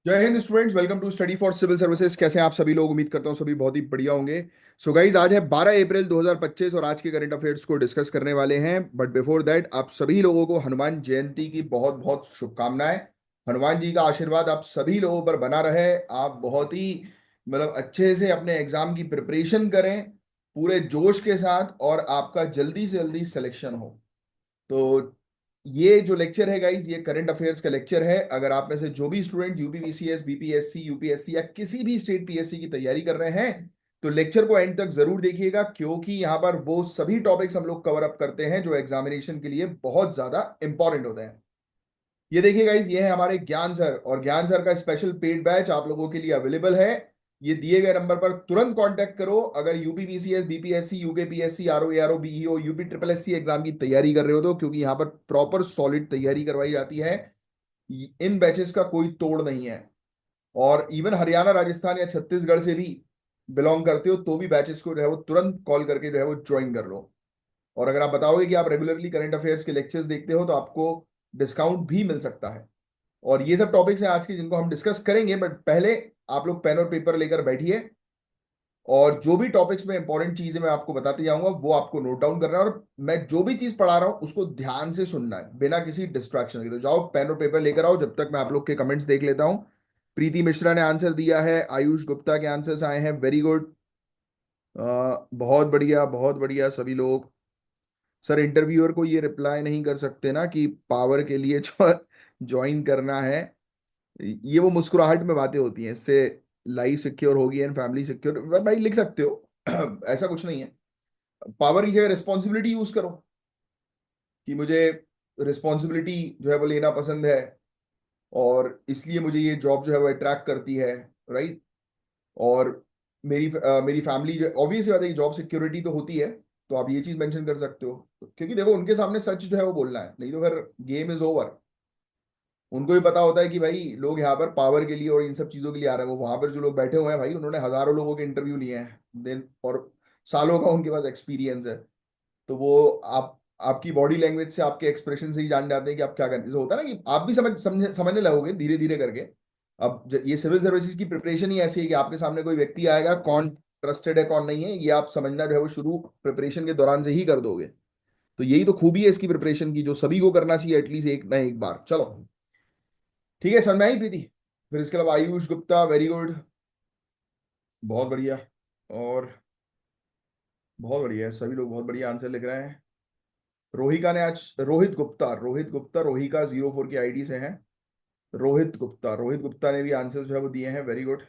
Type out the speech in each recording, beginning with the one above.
जय Hind students, welcome to study for civil services. कैसे हैं आप सभी लोग? उम्मीद करता हूं सभी बहुत ही बढ़िया होंगे। सो गाइज, आज है 12 अप्रैल 2025 और आज के करंट अफेयर्स को डिस्कस करने वाले हैं। बट बिफोर दैट, आप सभी लोगों को हनुमान जयंती की बहुत बहुत शुभकामनाएं। हनुमान जी का आशीर्वाद आप सभी लोगों पर बना रहे। आप बहुत ही अच्छे से अपने एग्जाम की प्रिपरेशन करें, पूरे जोश के साथ, और आपका जल्दी से जल्दी सिलेक्शन हो। तो ये जो लेक्चर है गाइज, ये करंट अफेयर्स का लेक्चर है। अगर आप में से जो भी स्टूडेंट यूपीपीसीएस, बीपीएससी, यूपीएससी या किसी भी स्टेट पीएससी की तैयारी कर रहे हैं, तो लेक्चर को एंड तक जरूर देखिएगा, क्योंकि यहाँ पर वो सभी टॉपिक्स हम लोग कवर अप करते हैं जो एग्जामिनेशन के लिए बहुत ज्यादा इंपॉर्टेंट होते हैं। ये देखिए गाइज, ये है हमारे ज्ञान सर, और ज्ञान सर का स्पेशल पेड बैच आप लोगों के लिए अवेलेबल है। ये दिए गए नंबर पर तुरंत कांटेक्ट करो अगर UPPCS, BPSC, UKPSC, RO BEO, UP triple SC exam की तैयारी कर रहे हो, तो क्योंकि यहाँ पर प्रॉपर सॉलिड तैयारी करवाई जाती है। इन बैचेस का कोई तोड़ नहीं है। और इवन हरियाणा, राजस्थान या छत्तीसगढ़ से भी बिलोंग करते हो तो भी बैचेस को जो है वो तुरंत कॉल करके जो है वो ज्वाइन कर लो। और अगर आप बताओगे कि आप रेगुलरली करंट अफेयर्स के लेक्चर्स देखते हो, तो आपको डिस्काउंट भी मिल सकता है। और ये सब टॉपिक्स हैं आज के जिनको हम डिस्कस करेंगे, बट पहले आप लोग पेन और पेपर लेकर बैठिए, और जो भी टॉपिक्स में इंपॉर्टेंट चीजें मैं आपको बताते जाऊंगा वो आपको नोट डाउन करना है। और मैं जो भी चीज पढ़ा रहा हूं उसको ध्यान से सुनना है, बिना किसी डिस्ट्रैक्शन के। तो जाओ पेन और पेपर लेकर आओ, जब तक मैं आप लोग के कमेंट्स देख लेता हूं। प्रीति मिश्रा ने आंसर दिया है, आयुष गुप्ता के आंसर्स आए हैं, वेरी गुड। बहुत बढ़िया, बहुत बढ़िया सभी लोग। सर, इंटरव्यूअर को ये रिप्लाई नहीं कर सकते ना कि पावर के लिए ज्वाइन करना है? ये वो मुस्कुराहट में बातें होती हैं, इससे लाइफ सिक्योर होगी एंड फैमिली सिक्योर। भाई लिख सकते हो ऐसा कुछ नहीं है। पावर की जगह रिस्पॉन्सिबिलिटी यूज करो कि मुझे रिस्पॉन्सिबिलिटी जो है वो लेना पसंद है, और इसलिए मुझे ये जॉब जो है वो अट्रैक्ट करती है। राइट। और मेरी फैमिली जो, ऑब्वियस बात है कि जॉब सिक्योरिटी तो होती है, तो आप ये चीज मेंशन कर सकते हो। क्योंकि देखो, उनके सामने सच जो है वो बोलना है, नहीं तो फिर गेम इज ओवर। उनको भी पता होता है कि भाई लोग यहाँ पर पावर के लिए और इन सब चीजों के लिए आ रहे हैं। वो वहां पर जो लोग बैठे हुए हैं भाई, उन्होंने हजारों लोगों के इंटरव्यू लिए हैं दिन, और सालों का उनके पास एक्सपीरियंस है। तो वो आप आपकी बॉडी लैंग्वेज से, आपके एक्सप्रेशन से ही जान जाते हैं कि आप क्या करते हैं। जैसे होता है ना कि आप भी समझने लगोगे धीरे धीरे करके। अब ये सिविल सर्विसेज की प्रिपरेशन ही ऐसी है कि आपके सामने कोई व्यक्ति आएगा, कौन ट्रस्टेड है कौन नहीं है, ये आप समझना जो है वो शुरू प्रिपरेशन के दौरान से ही कर दोगे। तो यही तो खूबी है इसकी प्रिपरेशन की, जो सभी को करना चाहिए एटलीस्ट एक ना एक बार। चलो ठीक है सर, मैं ही प्रीति। फिर इसके अलावा आयुष गुप्ता, वेरी गुड, बहुत बढ़िया। और बहुत बढ़िया है, सभी लोग बहुत बढ़िया आंसर लिख रहे हैं। रोहिका ने आज, रोहित गुप्ता रोहिका 04 की आईडी से हैं। रोहित गुप्ता ने भी आंसर जो है वो दिए हैं, वेरी गुड।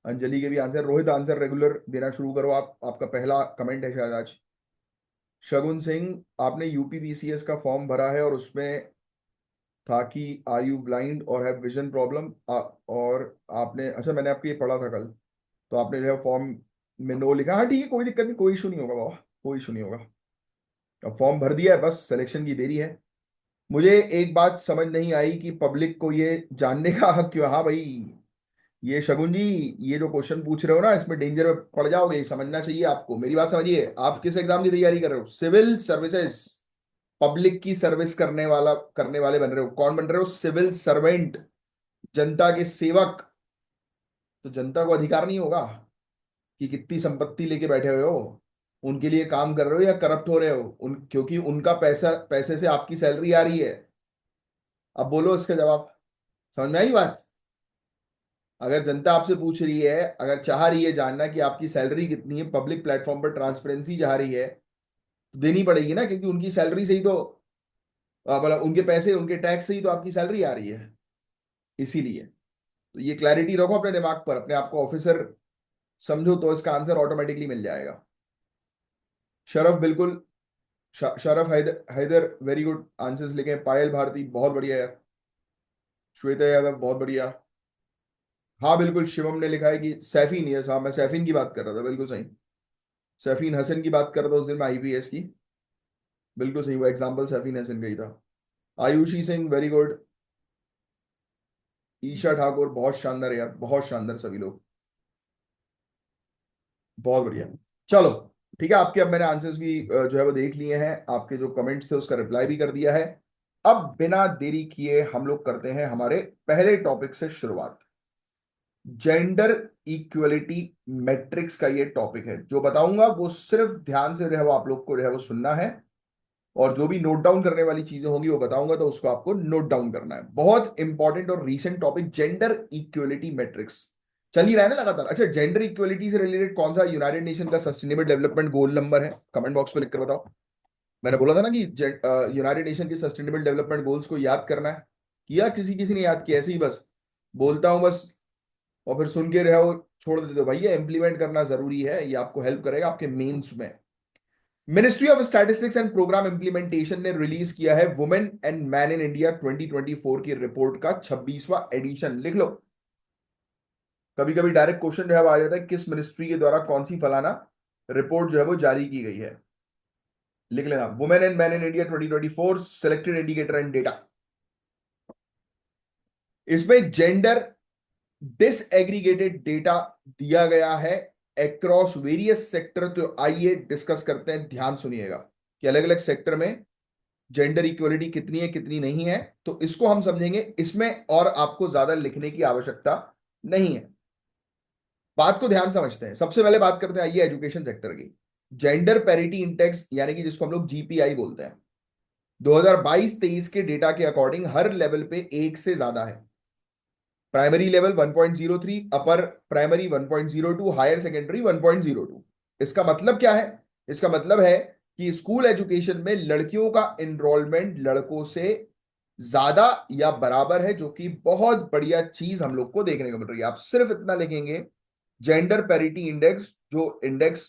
अंजलि के भी आंसर। रोहित, आंसर रेगुलर देना शुरू करो आप, आपका पहला कमेंट है शायद आज। शगुन सिंह, आपने यूपीपीसीएस का फॉर्म भरा है और उसमें था कि आर यू ब्लाइंड और हैव विजन प्रॉब्लम, और आपने, अच्छा मैंने आपको ये पढ़ा था कल, तो आपने जो है फॉर्म में नो लिखा। हाँ ठीक है, कोई दिक्कत नहीं, कोई इशू नहीं होगा बाबा, कोई इशू नहीं होगा। अब फॉर्म भर दिया है, बस सिलेक्शन की देरी है। मुझे एक बात समझ नहीं आई कि पब्लिक को ये जानने का हक क्यों। हाँ भाई, ये शगुन जी, ये जो क्वेश्चन पूछ रहे हो ना, इसमें डेंजर में पड़ जाओगे, ये समझना चाहिए आपको। मेरी बात समझिए, आप किस एग्जाम की तैयारी कर रहे हो? Civil services. पब्लिक की सर्विस करने वाले बन रहे हो। कौन बन रहे हो? सिविल सर्वेंट, जनता के सेवक। तो जनता को अधिकार नहीं होगा कि कितनी संपत्ति लेके बैठे हुए हो, उनके लिए काम कर रहे हो या करप्ट हो रहे हो? क्योंकि उनका पैसा, पैसे से आपकी सैलरी आ रही है। अब बोलो इसका जवाब। समझ में आई बात? अगर जनता आपसे पूछ रही है, अगर चाह रही है जानना कि आपकी सैलरी कितनी है, पब्लिक प्लेटफॉर्म पर ट्रांसपेरेंसी चाह रही है, तो देनी पड़ेगी ना, क्योंकि उनकी सैलरी से ही तो, मतलब उनके पैसे, उनके टैक्स से ही तो आपकी सैलरी आ रही है। इसीलिए तो ये क्लैरिटी रखो अपने दिमाग पर, अपने आप को ऑफिसर समझो, तो इसका आंसर ऑटोमेटिकली मिल जाएगा। शरफ, बिल्कुल। शरफ हैदर, वेरी गुड आंसर्स लिखे हैं। पायल भारती, बहुत बढ़िया यार। श्वेता यादव, बहुत बढ़िया। हाँ बिल्कुल, शिवम ने लिखा है कि सैफीन, यस, हाँ मैं सैफीन की बात कर रहा था, बिल्कुल सही। सैफीन हसन की बात कर रहा था उस दिन मैं, आईपीएस की। बिल्कुल सही, वो एग्जाम्पल सैफीन हसन का ही था। Ayushi Singh, very good. ईशा ठाकुर, बहुत शानदार यार, बहुत शानदार सभी लोग, बहुत बढ़िया। चलो ठीक है, आपके अब मैंने आंसर्स भी जो है वो देख लिए हैं, आपके जो कमेंट्स थे उसका रिप्लाई भी कर दिया है। अब बिना देरी किए हम लोग करते हैं हमारे पहले टॉपिक से शुरुआत। जेंडर इक्वलिटी मैट्रिक्स का ये टॉपिक है। जो बताऊंगा वो सिर्फ ध्यान से रहे, वो आप लोग को रहे वो सुनना है, और जो भी नोट डाउन करने वाली चीजें होंगी वो बताऊंगा तो उसको आपको नोट डाउन करना है। बहुत इंपॉर्टेंट और recent topic, gender equality matrix चल ही रहा है ना लगातार। अच्छा, जेंडर इक्वलिटी से रिलेटेड कौन सा यूनाइटेड नेशन का सस्टेनेबल डेवलपमेंट गोल नंबर है? कमेंट बॉक्स में लिखकर बताओ। मैंने बोला था ना कि यूनाइटेड नेशन के सस्टेनेबल डेवलपमेंट गोल्स को याद करना है। किया? किसी किसी ने याद किया? ऐसे ही बस बोलता हूं बस, और फिर सुन के रहो, छोड़ देते हो। भैया इंप्लीमेंट करना जरूरी है, ये आपको हेल्प करेगा आपके मेंस में। Ministry of statistics and programme implementation ने रिलीज किया है women and man in India 2024 की रिपोर्ट का 26वां एडिशन। लिख लो। कभी कभी डायरेक्ट क्वेश्चन जो है वो आ जाता है, किस मिनिस्ट्री के द्वारा कौन सी फलाना रिपोर्ट जो है वो जारी की गई है। लिख लेना, women and man in India 2024 selected indicator and data. इसमें जेंडर डिसएग्रीगेटेड डेटा दिया गया है अक्रॉस वेरियस सेक्टर। तो आइए डिस्कस करते हैं, ध्यान सुनिएगा कि अलग अलग सेक्टर में जेंडर इक्वलिटी कितनी है कितनी नहीं है, तो इसको हम समझेंगे इसमें, और आपको ज्यादा लिखने की आवश्यकता नहीं है। बात को ध्यान समझते हैं। सबसे पहले बात करते हैं आइए एजुकेशन सेक्टर की। जेंडर पैरिटी इंडेक्स यानी कि जिसको हम लोग जीपीआई बोलते हैं, 2022-23 के डेटा के अकॉर्डिंग हर लेवल पे एक से ज्यादा है। Primary level 1.03, upper primary 1.02, higher secondary 1.02। इसका मतलब क्या है? इसका मतलब है कि स्कूल एजुकेशन में लड़कियों का एनरोलमेंट लड़कों से ज्यादा या बराबर है, जो कि बहुत बढ़िया चीज हम लोग को देखने को मिल रही है। आप सिर्फ इतना लिखेंगे, जेंडर पैरिटी इंडेक्स, जो इंडेक्स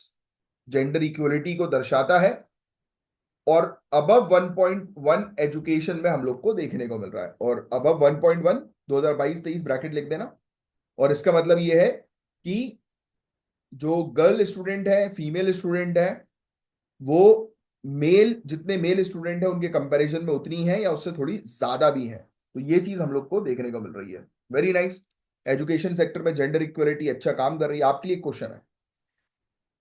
जेंडर इक्वलिटी को दर्शाता है, और अबव 1.1 एजुकेशन में हम लोग को देखने को मिल रहा है। और अबव 1.1 2022-23 ब्रैकेट लिख देना। और इसका मतलब यह है कि जो गर्ल स्टूडेंट है, फीमेल स्टूडेंट है, वो मेल, जितने मेल स्टूडेंट है उनके कंपैरिजन में उतनी है या उससे थोड़ी ज्यादा भी है। तो ये चीज हम लोग को देखने को मिल रही है। Very nice. एजुकेशन सेक्टर में जेंडर इक्वलिटी अच्छा काम कर रही है। आपके लिए क्वेश्चन है,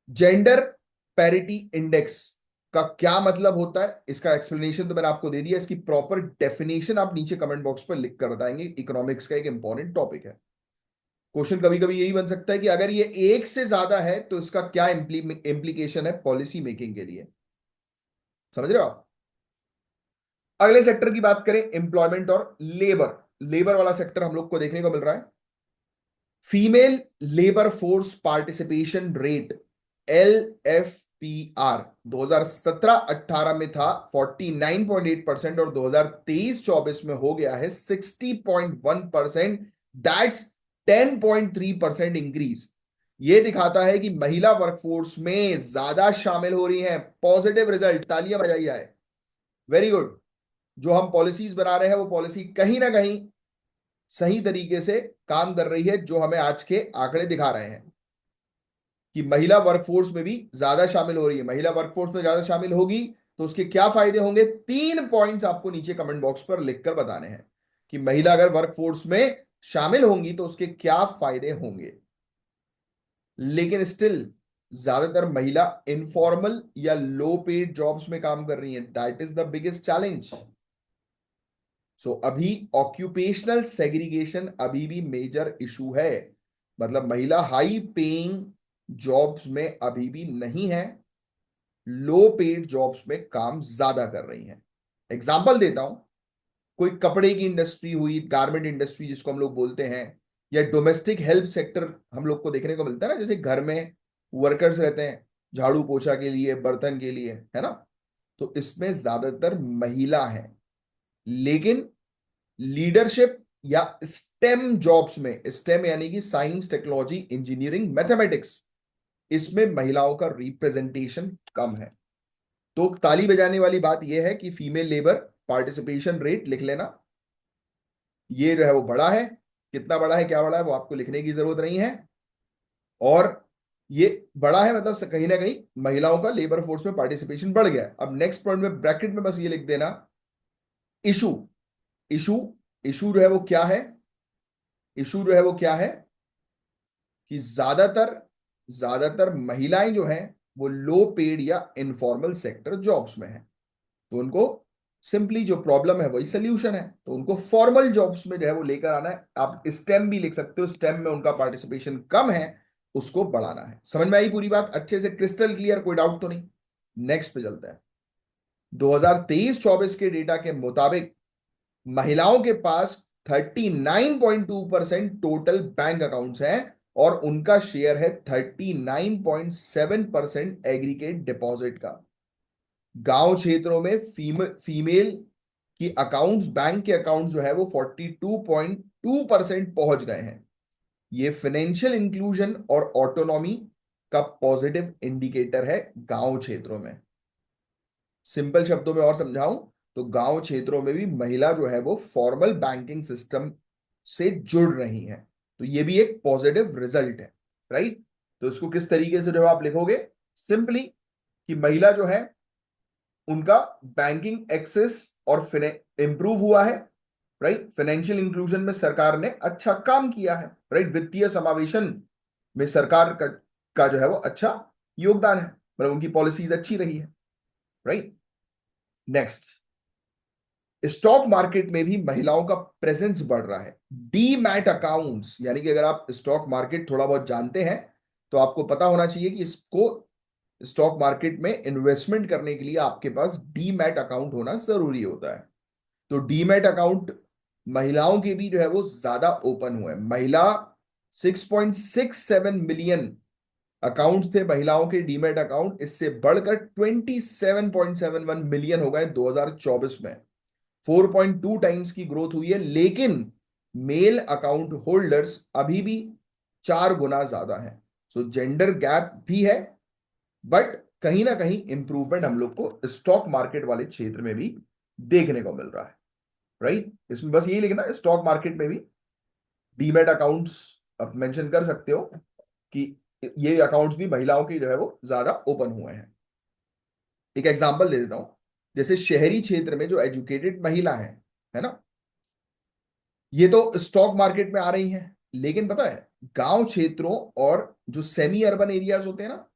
जेंडर पैरिटी इंडेक्स का क्या मतलब होता है? इसका एक्सप्लेनेशन तो मैंने आपको दे दिया, इसकी प्रॉपर डेफिनेशन आप नीचे कमेंट बॉक्स पर लिख कर बताएंगे। इकोनॉमिक्स का एक इंपॉर्टेंट टॉपिक है। क्वेश्चन कभी कभी यही बन सकता है कि अगर ये एक से ज्यादा है तो इसका क्या इम्प्लीकेशन है पॉलिसी मेकिंग के लिए। समझ रहे हो आप? अगले सेक्टर की बात करें, एम्प्लॉयमेंट और लेबर। लेबर वाला सेक्टर हम लोग को देखने को मिल रहा है, female labour force participation rate, L F P R, 2017-18 में था 49.8% और 2023-24 में हो गया है 60.1%। That's 10.3% increase. ये दिखाता है कि महिला वर्कफोर्स में ज्यादा शामिल हो रही हैं। पॉजिटिव रिजल्ट, तालियां बजाई जाए। Very good. जो हम पॉलिसीज बना रहे हैं वो पॉलिसी कहीं ना कहीं सही तरीके से काम कर रही है, जो हमें आज के आंकड़े दिखा रहे हैं कि महिला वर्कफोर्स में भी ज्यादा शामिल हो रही है। महिला वर्कफोर्स में ज्यादा शामिल होगी तो उसके क्या फायदे होंगे? 3 पॉइंट्स आपको नीचे कमेंट बॉक्स पर लिखकर बताने हैं कि महिला अगर वर्कफोर्स में शामिल होंगी तो उसके क्या फायदे होंगे। लेकिन स्टिल ज्यादातर महिला इनफॉर्मल या लो पेड जॉब्स में काम कर रही हैं। That is the biggest challenge. So अभी ऑक्यूपेशनल सेग्रीगेशन अभी भी मेजर इशू है। मतलब महिला हाई पेइंग जॉब्स में अभी भी नहीं है, लो पेड जॉब्स में काम ज्यादा कर रही हैं। एग्जाम्पल देता हूं, कोई कपड़े की इंडस्ट्री हुई, गारमेंट इंडस्ट्री जिसको हम लोग बोलते हैं, या डोमेस्टिक हेल्प सेक्टर हम लोग को देखने को मिलता है ना, जैसे घर में वर्कर्स रहते हैं झाड़ू पोछा के लिए, बर्तन के लिए, है ना। तो इसमें ज्यादातर महिला है। लेकिन लीडरशिप या स्टेम जॉब्स में, स्टेम यानी कि साइंस टेक्नोलॉजी इंजीनियरिंग मैथमेटिक्स, इसमें महिलाओं का रिप्रेजेंटेशन कम है। तो ताली बजाने वाली बात यह है कि फीमेल लेबर पार्टिसिपेशन रेट लिख लेना, ये जो है वो बड़ा है। कितना बड़ा है, क्या बड़ा है, वो आपको लिखने की जरूरत नहीं है। और ये बड़ा है मतलब कहीं ना कहीं महिलाओं का लेबर फोर्स में पार्टिसिपेशन बढ़ गया है। अब नेक्स्ट पॉइंट में ब्रैकेट में बस ये लिख देना, इशू। इशू, इशू जो है वो क्या है? इशू जो है वो क्या है कि ज्यादातर ज्यादातर महिलाएं जो हैं वो लो पेड या इनफॉर्मल सेक्टर जॉब्स में हैं, तो उनको सिंपली जो प्रॉब्लम है वही सोल्यूशन है, तो उनको फॉर्मल जॉब्स में जो है वो लेकर आना है। आप स्टेम भी लिख सकते हो, स्टेम में उनका पार्टिसिपेशन कम है, उसको बढ़ाना है। समझ में आई पूरी बात अच्छे से, क्रिस्टल क्लियर, कोई डाउट तो नहीं? नेक्स्ट पे चलते हैं। 2023-24 के डेटा के मुताबिक महिलाओं के पास 39.2% टोटल बैंक अकाउंट्स हैं और उनका शेयर है 39.7% एग्रीगेट डिपॉजिट का। गांव क्षेत्रों में फीमेल की अकाउंट्स, बैंक के अकाउंट्स जो है वो 42.2% पहुंच गए हैं। ये फाइनेंशियल इंक्लूजन और ऑटोनॉमी का पॉजिटिव इंडिकेटर है गांव क्षेत्रों में। सिंपल शब्दों में और समझाऊं तो गांव क्षेत्रों में भी महिला जो है वो फॉर्मल बैंकिंग सिस्टम से जुड़ रही है, तो ये भी एक पॉजिटिव रिजल्ट है, राइट? तो इसको किस तरीके से जो आप लिखोगे? सिंपली कि महिला जो है उनका बैंकिंग एक्सेस और इंप्रूव हुआ है, राइट? फाइनेंशियल इंक्लूजन में सरकार ने अच्छा काम किया है, राइट? वित्तीय समावेशन में सरकार का जो है वो अच्छा योगदान है, मतलब उनकी पॉलिसीज अच्छी रही है, राइट? नेक्स्ट, स्टॉक मार्केट में भी महिलाओं का प्रेजेंस बढ़ रहा है। डीमैट अकाउंट्स, यानी कि अगर आप स्टॉक मार्केट थोड़ा बहुत जानते हैं तो आपको पता होना चाहिए कि इसको स्टॉक मार्केट में इन्वेस्टमेंट करने के लिए आपके पास डीमैट अकाउंट होना जरूरी होता है। तो डीमैट अकाउंट महिलाओं के भी जो है वो ज्यादा ओपन हुए। महिला 6.67 मिलियन अकाउंट्स थे महिलाओं के डीमैट अकाउंट, इससे बढ़कर 27.71 मिलियन हो गए 2024 में। 4.2 टाइम्स की ग्रोथ हुई है, लेकिन मेल अकाउंट होल्डर्स अभी भी 4 गुना ज्यादा है। सो जेंडर गैप भी है, बट कहीं ना कहीं इंप्रूवमेंट हम लोग को स्टॉक मार्केट वाले क्षेत्र में भी देखने को मिल रहा है, राइट? इसमें बस यही लिखना, स्टॉक मार्केट में भी डीमैट अकाउंट्स आप मेंशन कर सकते हो कि ये अकाउंट्स भी महिलाओं की जो है वो ज्यादा ओपन हुए हैं। एक एग्जांपल दे देता हूं, जैसे शहरी क्षेत्र में जो एजुकेटेड महिला है ना, ये तो स्टॉक मार्केट में आ रही हैं, लेकिन पता है गांव क्षेत्रों और जो सेमी अर्बन एरियाज होते हैं ना,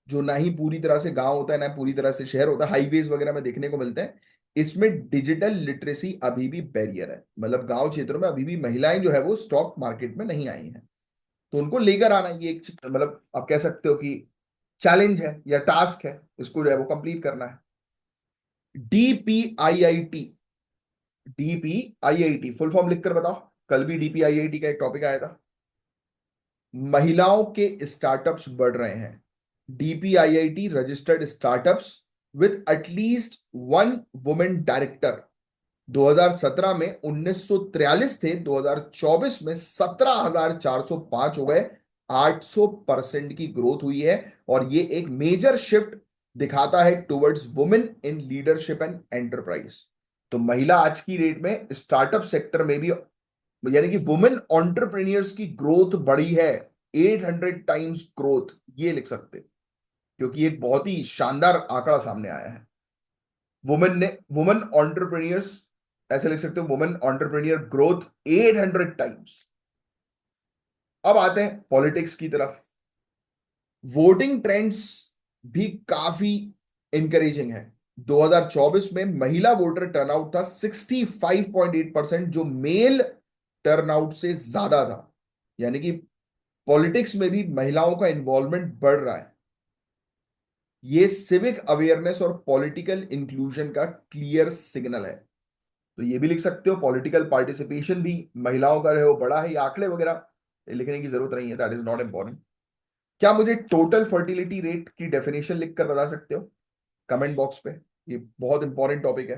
जो ना ही पूरी तरह से गांव होता है ना पूरी तरह से शहर होता है, हाईवेज वगैरह में देखने को मिलते हैं, इसमें डिजिटल लिटरेसी अभी भी बैरियर है। मतलब गांव क्षेत्रों में अभी भी महिलाएं जो है वो स्टॉक मार्केट में नहीं आई हैं, तो उनको लेकर आना ये एक मतलब आप कह सकते हो कि चैलेंज है या टास्क है, इसको जो है वो कंप्लीट करना है। डीपीआईआईटी, डीपीआईआईटी फुल फॉर्म लिखकर बताओ, कल भी डीपीआईआईटी का एक टॉपिक आया था। महिलाओं के स्टार्टअप्स बढ़ रहे हैं। DPIIT registered startups with at least one women director. 2017 में 1943 थे, 2024 में 17,405 हो गए। 800% की ग्रोथ हुई है, और ये एक मेजर शिफ्ट दिखाता है towards women in leadership and enterprise. तो महिला आज की डेट में स्टार्टअप सेक्टर में भी, यानी कि वुमेन एंटरप्रेन्योर्स की ग्रोथ बढ़ी है, 800 टाइम्स ग्रोथ, ये लिख सकते, क्योंकि एक बहुत ही शानदार आंकड़ा सामने आया है। वुमेन एंटरप्रेन्योर्स, ऐसे लिख सकते हो, वुमेन एंटरप्रेन्योर ग्रोथ 800 टाइम्स। अब आते हैं पॉलिटिक्स की तरफ। वोटिंग ट्रेंड्स भी काफी इंकरेजिंग है। 2024 में महिला वोटर टर्नआउट था 65.8%, जो मेल टर्नआउट से ज्यादा था। यानी कि पॉलिटिक्स में भी महिलाओं का इन्वॉल्वमेंट बढ़ रहा है। ये सिविक अवेयरनेस और पॉलिटिकल इंक्लूजन का क्लियर सिग्नल है। तो ये भी लिख सकते हो, पॉलिटिकल पार्टिसिपेशन भी महिलाओं का है वो बड़ा है। ये आंकड़े वगैरह लिखने की जरूरत नहीं है, दैट इज नॉट इंपॉर्टेंट। क्या मुझे टोटल फर्टिलिटी रेट की डेफिनेशन लिखकर बता सकते हो कमेंट बॉक्स पे? ये बहुत इंपॉर्टेंट टॉपिक है।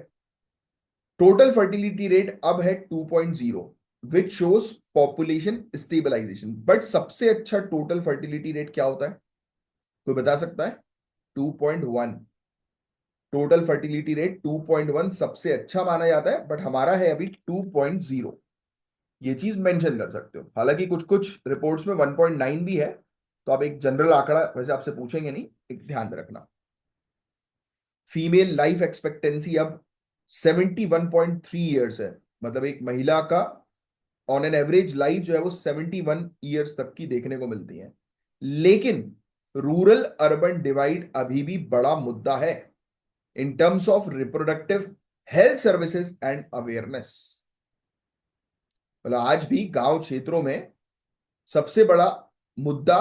टोटल फर्टिलिटी रेट अब है 2.0, which shows population stabilisation. But सबसे अच्छा टोटल फर्टिलिटी रेट क्या होता है, कोई बता सकता है? 2.1। टोटल फर्टिलिटी रेट 2.1 सबसे अच्छा माना जाता है, बट हमारा है अभी 2.0। ये चीज मेंशन कर सकते हो। हालांकि कुछ कुछ रिपोर्ट्स में 1.9 भी है, तो आप एक जनरल आंकड़ा वैसे आपसे पूछेंगे नहीं, एक ध्यान में रखना। फीमेल लाइफ एक्सपेक्टेंसी अब 71.3 ईयर्स है। मतलब एक महिला का ऑन एन एवरेज लाइफ जो है वो 71 ईयर्स तक की देखने को मिलती है। लेकिन रूरल अर्बन डिवाइड अभी भी बड़ा मुद्दा है in terms of reproductive health services and awareness. मतलब आज भी गांव क्षेत्रों में सबसे बड़ा मुद्दा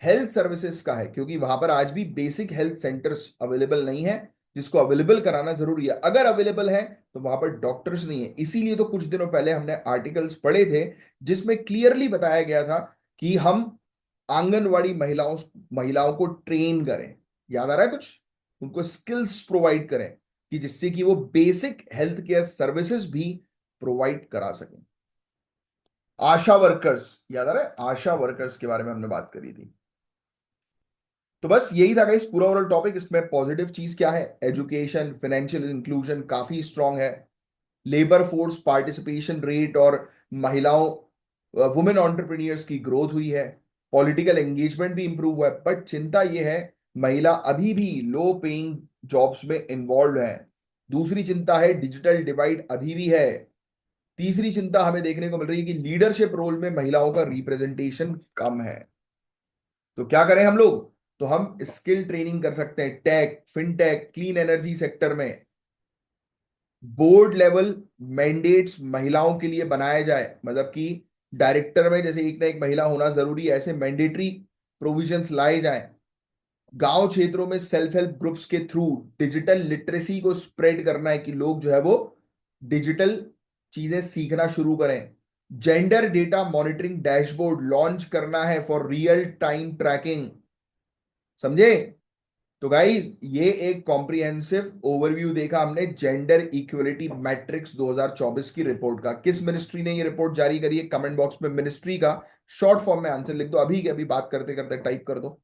हेल्थ सर्विसेज का है, क्योंकि वहां पर आज भी बेसिक हेल्थ सेंटर्स अवेलेबल नहीं है, जिसको अवेलेबल कराना जरूरी है। अगर अवेलेबल है तो वहां पर डॉक्टर्स नहीं है। इसीलिए तो कुछ दिनों पहले हमने आर्टिकल्स पढ़े थे जिसमें क्लियरली बताया गया था कि हम आंगनवाड़ी महिलाओं महिलाओं को ट्रेन करें। याद आ रहा है कुछ? उनको स्किल्स प्रोवाइड करें कि जिससे कि वो बेसिक हेल्थ केयर सर्विसेज भी प्रोवाइड करा सकें। आशा वर्कर्स, याद आ रहा है? आशा वर्कर्स के बारे में हमने बात करी थी। तो बस यही था गाइस पूरा ओवरऑल टॉपिक। इसमें पॉजिटिव चीज क्या है? एजुकेशन, फाइनेंशियल इंक्लूजन काफी स्ट्रांग है। लेबर फोर्स पार्टिसिपेशन रेट और महिलाओं, वुमेन एंटरप्रेन्योर्स की ग्रोथ हुई है। पॉलिटिकल एंगेजमेंट भी इंप्रूव हुआ है। बट चिंता यह है, महिला अभी भी लो पेइंग जॉब्स में इन्वॉल्व है। दूसरी चिंता है, डिजिटल डिवाइड अभी भी है। तीसरी चिंता हमें देखने को मिल रही है कि लीडरशिप रोल में महिलाओं का रिप्रेजेंटेशन कम है। तो क्या करें हम लोग? तो हम स्किल ट्रेनिंग कर सकते हैं, tech, fintech, clean energy sector में। बोर्ड लेवल मैंडेट्स महिलाओं के लिए बनाया जाए, मतलब कि डायरेक्टर में जैसे एक ना एक महिला होना जरूरी है, ऐसे मैंडेटरी प्रोविजंस लाए जाएं। गांव क्षेत्रों में सेल्फ हेल्प ग्रुप्स के थ्रू डिजिटल लिटरेसी को स्प्रेड करना है कि लोग जो है वो डिजिटल चीजें सीखना शुरू करें। Gender data monitoring dashboard launch करना है फॉर रियल टाइम ट्रैकिंग। समझे? तो गाइज ये एक कॉम्प्रिहेंसिव ओवरव्यू देखा हमने जेंडर इक्वलिटी मैट्रिक्स 2024 की रिपोर्ट का। किस मिनिस्ट्री ने ये रिपोर्ट जारी करी है? कमेंट बॉक्स में मिनिस्ट्री का शॉर्ट फॉर्म में आंसर लिख दो। अभी के अभी बात करते करते टाइप कर दो।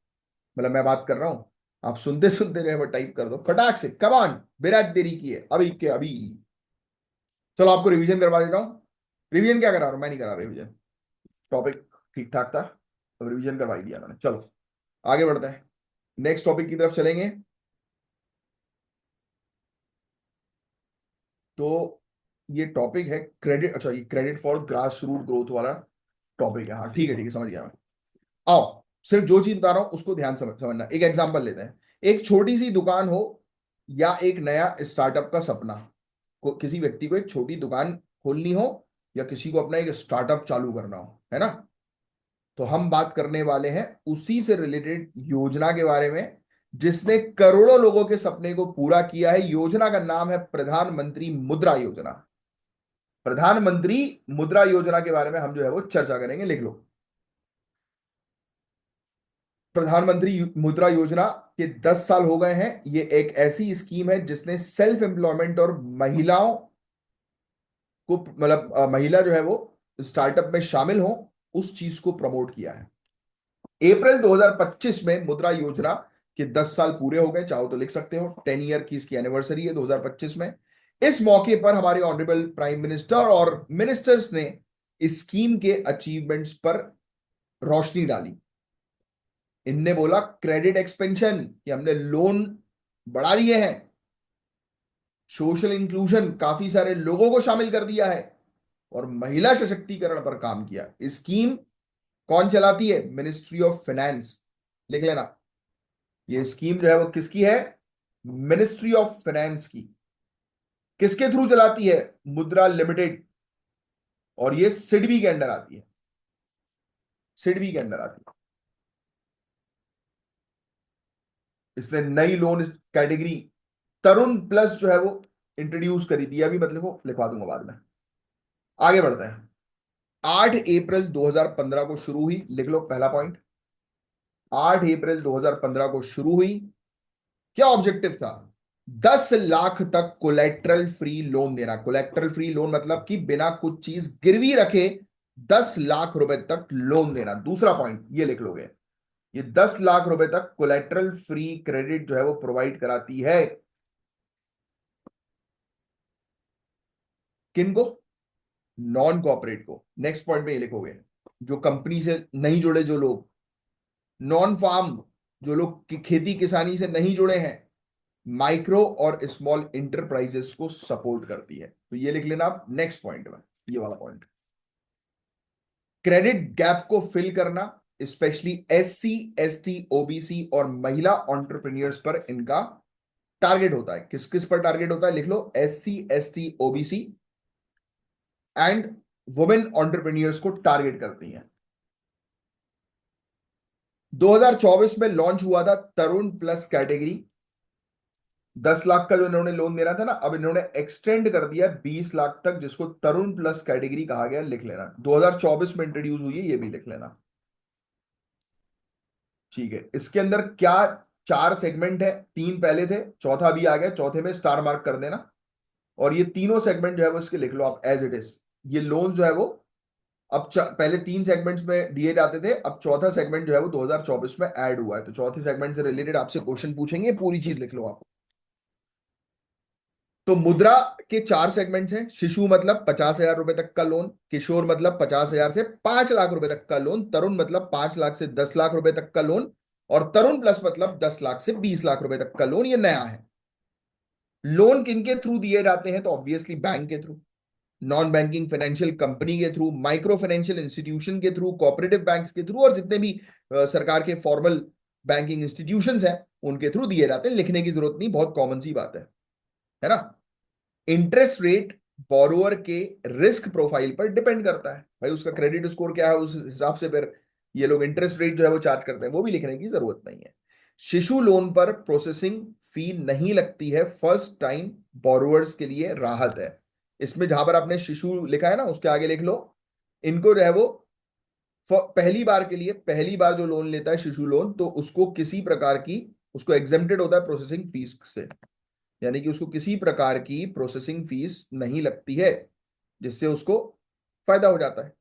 मतलब मैं बात कर रहा हूं, आप सुनते सुनते रहे, वो टाइप कर दो फटाक से, कमान, बिना देरी किए, अभी के अभी। चलो आपको रिवीजन करवा देता हूं। रिवीजन क्या करा रहा हूं? मैं नहीं करा रिवीजन। टॉपिक ठीक ठाक था, अब रिवीजन करवा ही दिया मैंने। चलो आगे बढ़ते हैं, नेक्स्ट टॉपिक की तरफ चलेंगे। तो ये टॉपिक है क्रेडिट, अच्छा ये credit for grass root growth वाला टॉपिक है। हाँ ठीक है समझ गया मैं। आओ, सिर्फ जो चीज बता रहा हूं उसको ध्यान समझना। एक एग्जांपल लेते हैं। एक छोटी सी दुकान हो या एक नया स्टार्टअप का सपना, किसी व्यक्ति को एक छोटी दुकान खोलनी हो या किसी को अपना एक स्टार्टअप चालू करना हो, है ना? तो हम बात करने वाले हैं उसी से रिलेटेड योजना के बारे में जिसने करोड़ों लोगों के सपने को पूरा किया है। योजना का नाम है प्रधानमंत्री मुद्रा योजना। प्रधानमंत्री मुद्रा योजना के बारे में हम जो है वो चर्चा करेंगे, लिख लो। प्रधानमंत्री मुद्रा योजना के 10 साल हो गए हैं। ये एक ऐसी स्कीम है जिसने सेल्फ एम्प्लॉयमेंट और महिलाओं को, मतलब महिला जो है वो स्टार्टअप में शामिल हो, उस चीज को प्रमोट किया है। अप्रैल 2025 में मुद्रा योजना के 10 साल पूरे हो गए। चाहो तो लिख सकते हो, 10 ईयर की इसकी एनिवर्सरी है 2025 में। इस मौके पर हमारे ऑनरेबल प्राइम मिनिस्टर और मिनिस्टर्स ने इस स्कीम के अचीवमेंट्स पर रोशनी डाली। इनने बोला क्रेडिट एक्सपेंशन, कि हमने लोन बढ़ा दिए हैं। सोशल इंक्लूजन, काफी सारे लोगों को शामिल कर दिया है। और महिला सशक्तिकरण पर काम किया। स्कीम कौन चलाती है? Ministry of finance. लिख लेना, ये स्कीम जो है वो किसकी है? मिनिस्ट्री ऑफ फाइनेंस की। किसके थ्रू चलाती है? मुद्रा लिमिटेड। और ये सिडबी के अंडर आती है, सिडबी के अंडर आती है। इसने नई लोन कैटेगरी तरुण प्लस जो है वो इंट्रोड्यूस करी थी। अभी मतलब को लिखवा दूंगा बाद में। आगे बढ़ते हैं। 8 अप्रैल 2015 को शुरू हुई, लिख लो पहला पॉइंट। 8 अप्रैल 2015 को शुरू हुई। क्या ऑब्जेक्टिव था? 10 लाख तक कोलेट्रल फ्री लोन देना। कोलेट्रल फ्री लोन मतलब कि बिना कुछ चीज गिरवी रखे 10 लाख रुपए तक लोन देना। दूसरा पॉइंट ये लिख लोगे, ये 10 लाख रुपए तक कोलेट्रल फ्री क्रेडिट जो है वो प्रोवाइड कराती है। किनको? नॉन कॉपरेट को। नेक्स्ट पॉइंट में ये लिखोगे, जो कंपनी से नहीं जुड़े, जो लोग नॉन फार्म, जो लोग खेती किसानी से नहीं जुड़े हैं, माइक्रो और स्मॉल इंटरप्राइजेस को सपोर्ट करती है। तो ये लिख लेना आप नेक्स्ट पॉइंट में, ये वाला पॉइंट। क्रेडिट गैप को फिल करना, स्पेशली SC ST OBC और महिला एंटरप्रेन्योर्स पर इनका टारगेट होता है, किस किस पर टारगेट होता है, लिख लो, SC ST OBC and women entrepreneurs को टारगेट करती हैं। 2024 में लॉन्च हुआ था तरुण प्लस कैटेगरी। 10 लाख का जो इन्होंने लोन देना था ना, अब इन्होंने एक्सटेंड कर दिया 20 लाख तक, जिसको तरुण प्लस कैटेगरी कहा गया, लिख लेना। 2024 में इंट्रोड्यूस हुई है, ये भी लिख लेना। ठीक है, इसके अंदर क्या 4 सेगमेंट है, 3 पहले थे, चौथा भी आ गया, चौथे में स्टार मार्क कर देना। और ये तीनों सेगमेंट जो है वो इसके लिख लो आप एज इट इज। ये लोन जो है वो अब पहले 3 सेगमेंट्स में दिए जाते थे, अब चौथा सेगमेंट जो है वो 2024 में ऐड हुआ है। तो चौथे सेगमेंट से रिलेटेड आपसे क्वेश्चन पूछेंगे, पूरी चीज लिख लो आप। तो मुद्रा के 4 सेगमेंट्स हैं। शिशु मतलब 50,000 रुपए तक का लोन, किशोर मतलब 50,000 से 5 लाख रुपए तक का लोन, तरुण मतलब 5 लाख से 10 लाख रुपए तक का लोन, और तरुण प्लस मतलब 10 लाख से 20 लाख रुपए तक का लोन। ये नया है। लोन किनके थ्रू दिए जाते हैं, तो ऑब्वियसली बैंक के through, non banking financial company के थ्रू, माइक्रो फाइनेंशियल इंस्टीट्यूशन के थ्रू, कोऑपरेटिव बैंक्स के थ्रू, और जितने भी सरकार के फॉर्मल बैंकिंग इंस्टीट्यूशंस हैं उनके थ्रू दिए जाते हैं। लिखने की जरूरत नहीं, बहुत कॉमन सी बात है ना। इंटरेस्ट रेट बोरोअर के रिस्क प्रोफाइल पर डिपेंड करता है, भाई उसका क्रेडिट स्कोर क्या है, उस हिसाब से फिर ये लोग इंटरेस्ट रेट जो है वो चार्ज करते हैं, वो भी लिखने की जरूरत नहीं है। शिशु लोन पर प्रोसेसिंग फी नहीं लगती है, फर्स्ट टाइम बोरोअर्स के लिए राहत है। इसमें जहां पर आपने शिशु लिखा है ना, उसके आगे लिख लो, इनको जो है वो पहली बार के लिए, पहली बार जो लोन लेता है शिशु लोन, तो उसको किसी प्रकार की, उसको एग्जेम्प्टेड होता है प्रोसेसिंग फीस से, यानी कि उसको किसी प्रकार की प्रोसेसिंग फीस नहीं लगती है, जिससे उसको फायदा हो जाता है।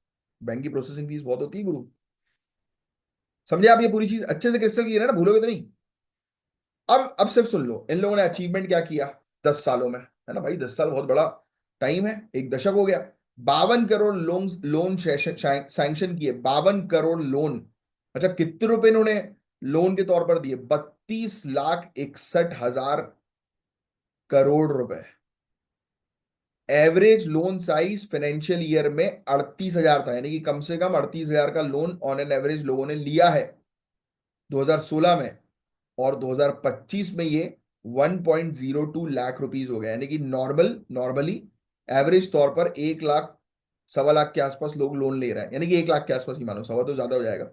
बैंक की प्रोसेसिंग फीस बहुत होती है गुरु। समझे आप, ये पूरी चीज अच्छे से क्रिस्टल क्लियर है ना, भूलोगे तो नहीं। अब सिर्फ सुन लो, इन लोगों ने अचीवमेंट क्या किया 10 सालों में, है ना भाई, 10 साल बहुत बड़ा टाइम है, एक दशक हो गया। 52 करोड़ लोन लोन सैंक्शन किए, 52 करोड़ लोन। अच्छा, कितने रुपए इन्होंने लोन के तौर पर दिए, 32,61,000 करोड़ रुपए। Average loan size financial year में 38,000 था, यानी कि कम से कम 38,000 का लोन ऑन एन एवरेज लोगों ने लिया है 2016 में। और 2025 में ये 1.02 लाख रुपीस हो गया, यानी कि नॉर्मली एवरेज तौर पर 1 लाख, 1.25 लाख के आसपास लोग लोन ले रहे हैं, यानी कि 1 लाख के आसपास ही मानो, सवा तो ज्यादा हो जाएगा।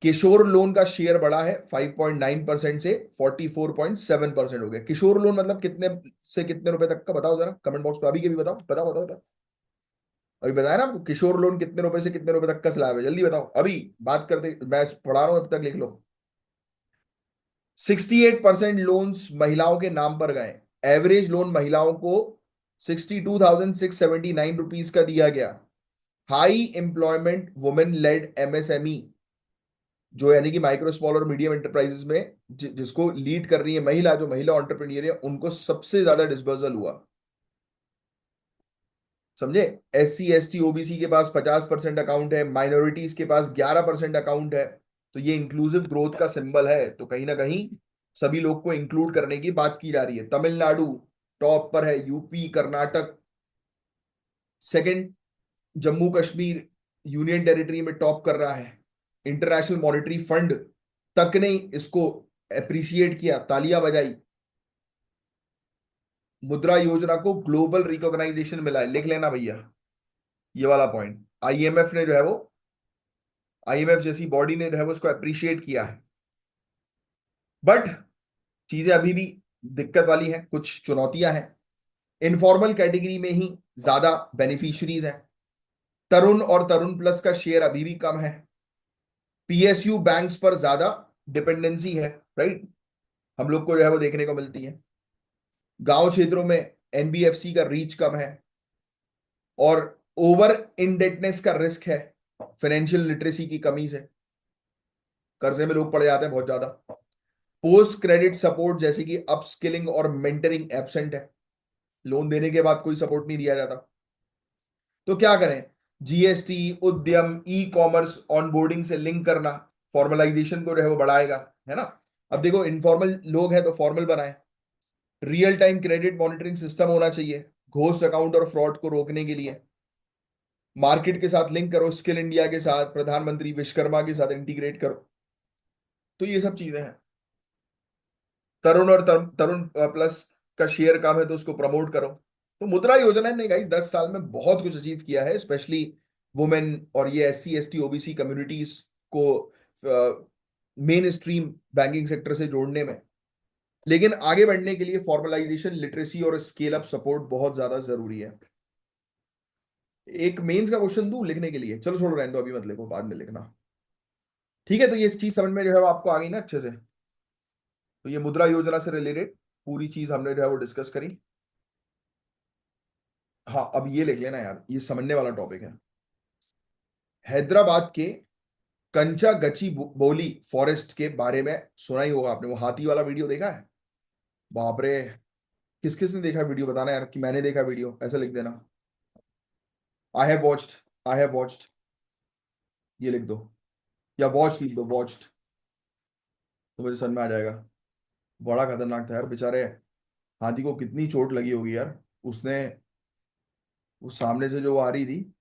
किशोर लोन का शेयर बढ़ा है 5.9% से 44.7% हो गया। किशोर लोन मतलब कितने से कितने रुपए तक का, बताओ जरा कमेंट बॉक्स पे, अभी के भी बताओ, बताओ बताओ बताओ। अभी बताया ना आपको, किशोर लोन कितने रुपए से कितने रुपए तक का स्लैब है, जल्दी बताओ अभी। बात करते, मैं पढ़ा रहा हूं, अब तक लिख लो। 68% लोन्स महिलाओं के नाम पर गए। एवरेज लोन महिलाओं को 62,679 रुपीज का दिया गया। High employment women lead MSME, जो यानी कि माइक्रो स्मॉल और मीडियम एंटरप्राइजेस में जिसको लीड कर रही है महिला, जो महिला एंटरप्रेन्योर है, उनको सबसे ज्यादा डिस्बर्सल हुआ। समझे। SC ST OBC के पास 50% अकाउंट है, माइनॉरिटीज के पास 11% अकाउंट है। तो ये इंक्लूसिव ग्रोथ का सिंबल है, तो कहीं ना कहीं सभी लोग को इंक्लूड करने की बात की जा रही है। तमिलनाडु टॉप पर है, UP, Karnataka second, Jammu Kashmir union territory में टॉप कर रहा है। इंटरनेशनल मॉनेटरी फंड तक ने इसको अप्रिशिएट किया, तालियां बजाई। मुद्रा योजना को ग्लोबल रिकॉग्नाइजेशन मिला है, लिख लेना भैया ये वाला पॉइंट। IMF ने जो है वो, IMF जैसी बॉडी ने जो है वो उसको अप्रिशिएट किया है। बट चीजें अभी भी दिक्कत वाली हैं, कुछ चुनौतियां हैं। इनफॉर्मल कैटेगरी में ही ज्यादा बेनिफिशियरीज हैं। तरुण और तरुण प्लस का शेयर अभी भी कम है। PSU बैंक्स पर ज्यादा डिपेंडेंसी है, राइट, हम लोग को जो है वो देखने को मिलती है। गांव क्षेत्रों में NBFC का रीच कम है, और ओवर इंडेटनेस का रिस्क है फाइनेंशियल लिटरेसी की कमी से, कर्जे में लोग पड़ जाते हैं बहुत ज्यादा। पोस्ट क्रेडिट सपोर्ट जैसे कि अपस्किलिंग और मेंटरिंग एब्सेंट है, लोन देने के बाद कोई सपोर्ट नहीं दिया जाता। तो क्या करें, GST, उद्यम, ई कॉमर्स, ऑनबोर्डिंग से लिंक करना फॉर्मलाइजेशन को जो है वो बढ़ाएगा, है ना। अब देखो, इनफॉर्मल लोग हैं तो फॉर्मल बनाए। Real time credit monitoring system होना चाहिए घोस्ट अकाउंट और फ्रॉड को रोकने के लिए। मार्केट के साथ लिंक करो, स्किल इंडिया के साथ, प्रधानमंत्री विश्वकर्मा के साथ इंटीग्रेट करो। तो ये सब चीजें हैं। तरुण और तरुण प्लस का शेयर काम है तो उसको प्रमोट करो। तो मुद्रा योजना ने गाइस 10 साल में बहुत कुछ अचीव किया है, स्पेशली वुमेन और ये SC ST OBC कम्युनिटीज को मेन स्ट्रीम बैंकिंग सेक्टर से जोड़ने में। लेकिन आगे बढ़ने के लिए फॉर्मलाइजेशन, लिटरेसी और स्केल अप सपोर्ट बहुत ज्यादा जरूरी है। एक मेंस का क्वेश्चन दूं लिखने के लिए? चलो छोड़ो, रहने दो, अभी मत लिखो, बाद में लिखना। ठीक है, तो ये चीज समझ में जो है वो आपको आ गई ना अच्छे से? तो ये मुद्रा योजना से रिलेटेड पूरी चीज हमने जो है वो डिस्कस करी। हाँ, अब ये लिख लेना यार, ये समझने वाला टॉपिक है। हैदराबाद के कंचा गची बोली फॉरेस्ट के बारे में सुना ही होगा आपने, वो हाथी वाला वीडियो देखा है? बाप रे, किस किस ने देखा वीडियो, बताना यार कि मैंने देखा वीडियो, ऐसा लिख देना। I have watched, I have watched, ये लिख दो, या वॉच लिख दो, वॉच्ड, तो मुझे समझ में आ जाएगा। बड़ा खतरनाक था यार बेचारे, हाथी को कितनी चोट लगी होगी यार। उसने, वो सामने से जो वो आ रही थी,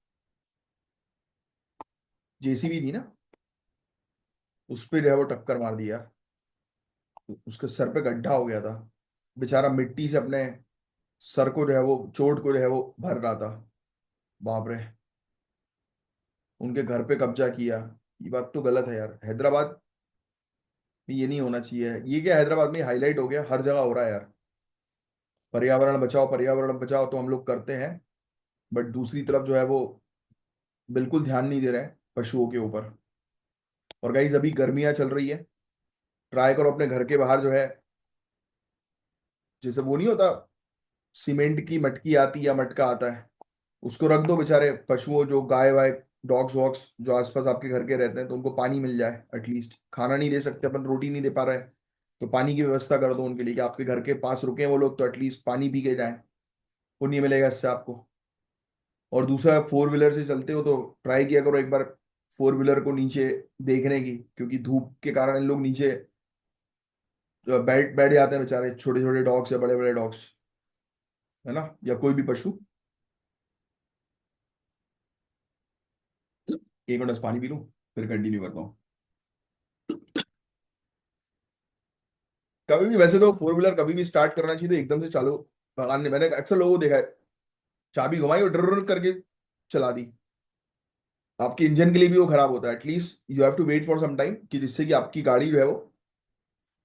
JCB थी ना, उस पे जो है वो टक्कर मार दी यार। उसके सर पे गड्ढा हो गया था, बेचारा मिट्टी से अपने सर को जो है वो, चोट को जो है वो भर रहा था। बाप रे, उनके घर पे कब्जा किया, ये बात तो गलत है यार। हैदराबाद में ये नहीं होना चाहिए। ये क्या, हैदराबाद में हाईलाइट हो गया, हर जगह हो रहा है यार। पर्यावरण बचाओ, पर्यावरण बचाओ तो हम लोग करते हैं, बट दूसरी तरफ जो है वो बिल्कुल ध्यान नहीं दे रहे हैं पशुओं के ऊपर। और गाइस अभी गर्मियां चल रही है, ट्राई करो अपने घर के बाहर जो है, जैसे वो नहीं होता, सीमेंट की मटकी आती है या मटका आता है, उसको रख दो बेचारे पशुओं, जो गाय वाय, डॉग्स वॉग्स जो आसपास आपके घर के रहते हैं, तो उनको पानी मिल जाए। एटलीस्ट खाना नहीं दे सकते अपन, रोटी नहीं दे पा रहे, तो पानी की व्यवस्था कर दो उनके लिए, कि आपके घर के पास रुके वो लोग तो एटलीस्ट पानी पी के जाएं। पुण्य मिलेगा इससे आपको। और दूसरा, फोर व्हीलर से चलते हो तो ट्राई किया करो एक बार फोर व्हीलर को नीचे देखने की, क्योंकि धूप के कारण इन लोग नीचे बैठ बैठ जाते हैं बेचारे, छोटे छोटे डॉग्स या बड़े बड़े डॉग्स, है ना, या कोई भी पशु। एक मिनट बस पानी पी लूं, फिर कंटिन्यू करता हूँ। कभी भी वैसे तो फोर व्हीलर कभी भी स्टार्ट करना चाहिए तो एकदम से चालू भगाने, मैंने अक्सर लोगों को देखा है, चाबी घुमाई और ड्र करके चला दी। आपके इंजन के लिए भी वो खराब होता है। At least you have to wait for some time, कि जिससे कि आपकी गाड़ी जो है वो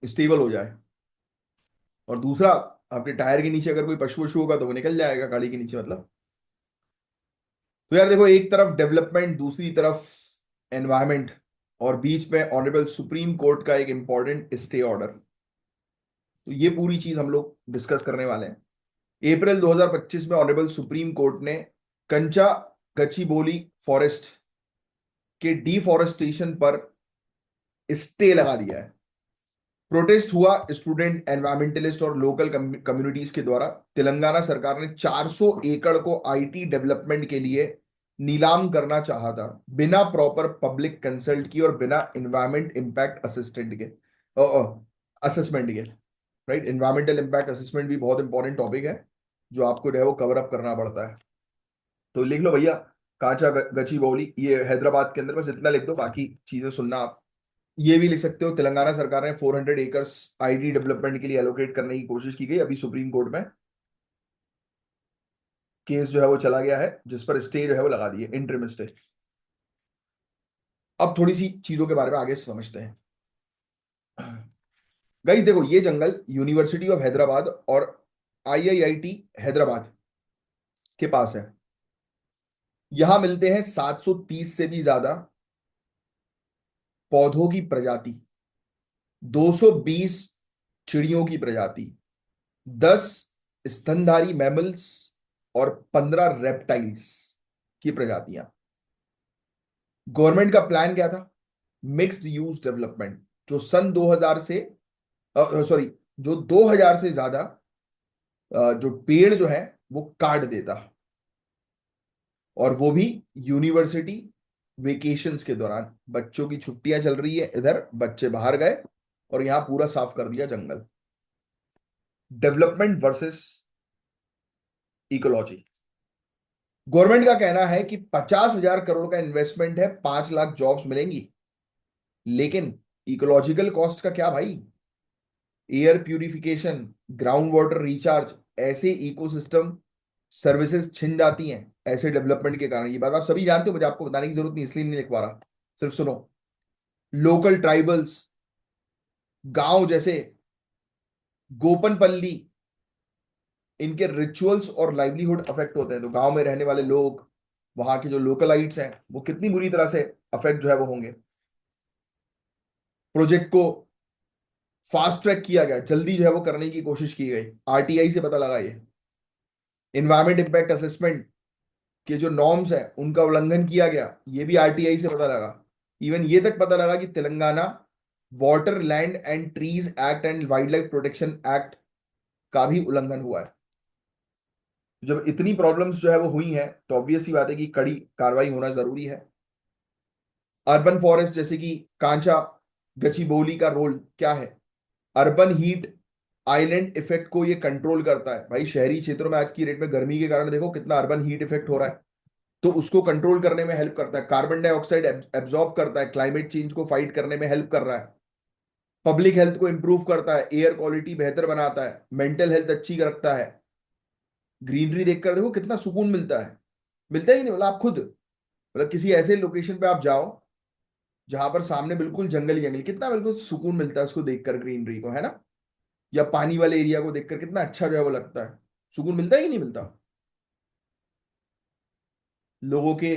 स्टेबल हो जाए। और दूसरा, आपके टायर के नीचे अगर कोई पशु वशु होगा तो वो निकल जाएगा गाड़ी के नीचे, मतलब। तो यार देखो, एक तरफ डेवलपमेंट, दूसरी तरफ एनवायरमेंट, और बीच में ऑनरेबल सुप्रीम कोर्ट का एक इंपॉर्टेंट स्टे ऑर्डर। तो ये पूरी चीज हम लोग डिस्कस करने वाले हैं। अप्रैल 2025 में ऑनरेबल सुप्रीम कोर्ट ने कंचा गचीबोली फॉरेस्ट के डिफॉरेस्टेशन पर स्टे लगा दिया है। प्रोटेस्ट हुआ स्टूडेंट, एनवायरमेंटलिस्ट और लोकल कम्युनिटीज के द्वारा। तेलंगाना सरकार ने 400 एकड़ को IT डेवलपमेंट के लिए नीलाम करना चाहा था, बिना प्रॉपर पब्लिक कंसल्ट की और बिना इन्वायरमेंट इम्पैक्ट असिस्टेंट के, असेसमेंट के। राइट, इन्वायरमेंटल इम्पैक्ट असेसमेंट भी बहुत इंपॉर्टेंट टॉपिक है, जो आपको जो है वो कवर अप करना पड़ता है। तो लिख लो भैया, कांचा गची बौली, ये हैदराबाद के अंदर, बस इतना लिख दो, बाकी चीजें सुनना आप। ये भी लिख सकते हो, तेलंगाना सरकार ने 400 एकर्स IT डेवलपमेंट के लिए एलोकेट करने की कोशिश की गई, अभी सुप्रीम कोर्ट में केस जो है वो चला गया है, जिस पर स्टे जो है वो लगा दिए, इंटरिम स्टे। अब थोड़ी सी चीजों के बारे में आगे समझते हैं। गाइस देखो, ये जंगल यूनिवर्सिटी ऑफ हैदराबाद और IIIT हैदराबाद के पास है। यहां मिलते हैं 730 से भी ज्यादा पौधों की प्रजाति, 220 चिड़ियों की प्रजाति, 10 स्तनधारी मैमल्स और 15 रेप्टाइल्स की प्रजातियां। गवर्नमेंट का प्लान क्या था? मिक्स्ड यूज डेवलपमेंट, जो सन 2000 से, सॉरी, जो 2000 से ज्यादा जो पेड़ जो है वो काट देता, और वो भी यूनिवर्सिटी वेकेशंस के दौरान। बच्चों की छुट्टियां चल रही है इधर, बच्चे बाहर गए और यहां पूरा साफ कर दिया जंगल। Development versus ecology. गवर्नमेंट का कहना है कि 50,000 करोड़ का इन्वेस्टमेंट है, 5 लाख जॉब्स मिलेंगी, लेकिन इकोलॉजिकल कॉस्ट का क्या भाई? Air purification, ground water recharge, ऐसे इकोसिस्टम सर्विसेज छिन जाती हैं ऐसे डेवलपमेंट के कारण। ये बात आप सभी जानते हो, मुझे आपको बताने की जरूरत नहीं, इसलिए नहीं लिख पा रहा, सिर्फ सुनो। लोकल ट्राइबल्स, गांव जैसे गोपनपल्ली, इनके रिचुअल्स और लाइवलीहुड अफेक्ट होते हैं। तो गांव में रहने वाले लोग, वहां के जो लोकलाइट्स हैं, वो कितनी बुरी तरह से अफेक्ट जो है वो होंगे। प्रोजेक्ट को फास्ट ट्रैक किया गया, जल्दी जो है वो करने की कोशिश की गई, आरटीआई से पता लगा ये। इन्वायरमेंट इंपैक्ट असेसमेंट के जो नॉर्म्स है उनका उल्लंघन किया गया, ये भी आरटीआई से पता लगा। इवन ये तक पता लगा कि Telangana water land and trees act and wild life protection act का भी उल्लंघन हुआ है। जब इतनी प्रॉब्लम्स जो है वो हुई हैं, तो ऑब्वियस सी बात है कि कड़ी कार्रवाई होना जरूरी है। अर्बन फॉरेस्ट जैसे कि कांचा गचिबोली का रोल क्या है? अर्बन हीट आइलैंड इफेक्ट को ये कंट्रोल करता है। भाई शहरी क्षेत्रों में आज की डेट में गर्मी के कारण देखो कितना अर्बन हीट इफेक्ट हो रहा है, तो उसको कंट्रोल करने में हेल्प करता है। कार्बन डाइऑक्साइड एब्जॉर्ब करता है, क्लाइमेट चेंज को फाइट करने में हेल्प कर रहा है। पब्लिक हेल्थ को इंप्रूव करता है, एयर क्वालिटी बेहतर बनाता है, मेंटल हेल्थ अच्छी रखता है। ग्रीनरी देखकर देखो कितना सुकून मिलता है। मिलता ही नहीं, मतलब आप खुद, मतलब किसी ऐसे लोकेशन पे आप जाओ जहां पर सामने बिल्कुल जंगल ही जंगल, कितना बिल्कुल सुकून मिलता है उसको देखकर, ग्रीनरी को, है ना। या पानी वाले एरिया को देखकर कितना अच्छा जो है वो लगता है। सुकून मिलता है कि नहीं मिलता? लोगों के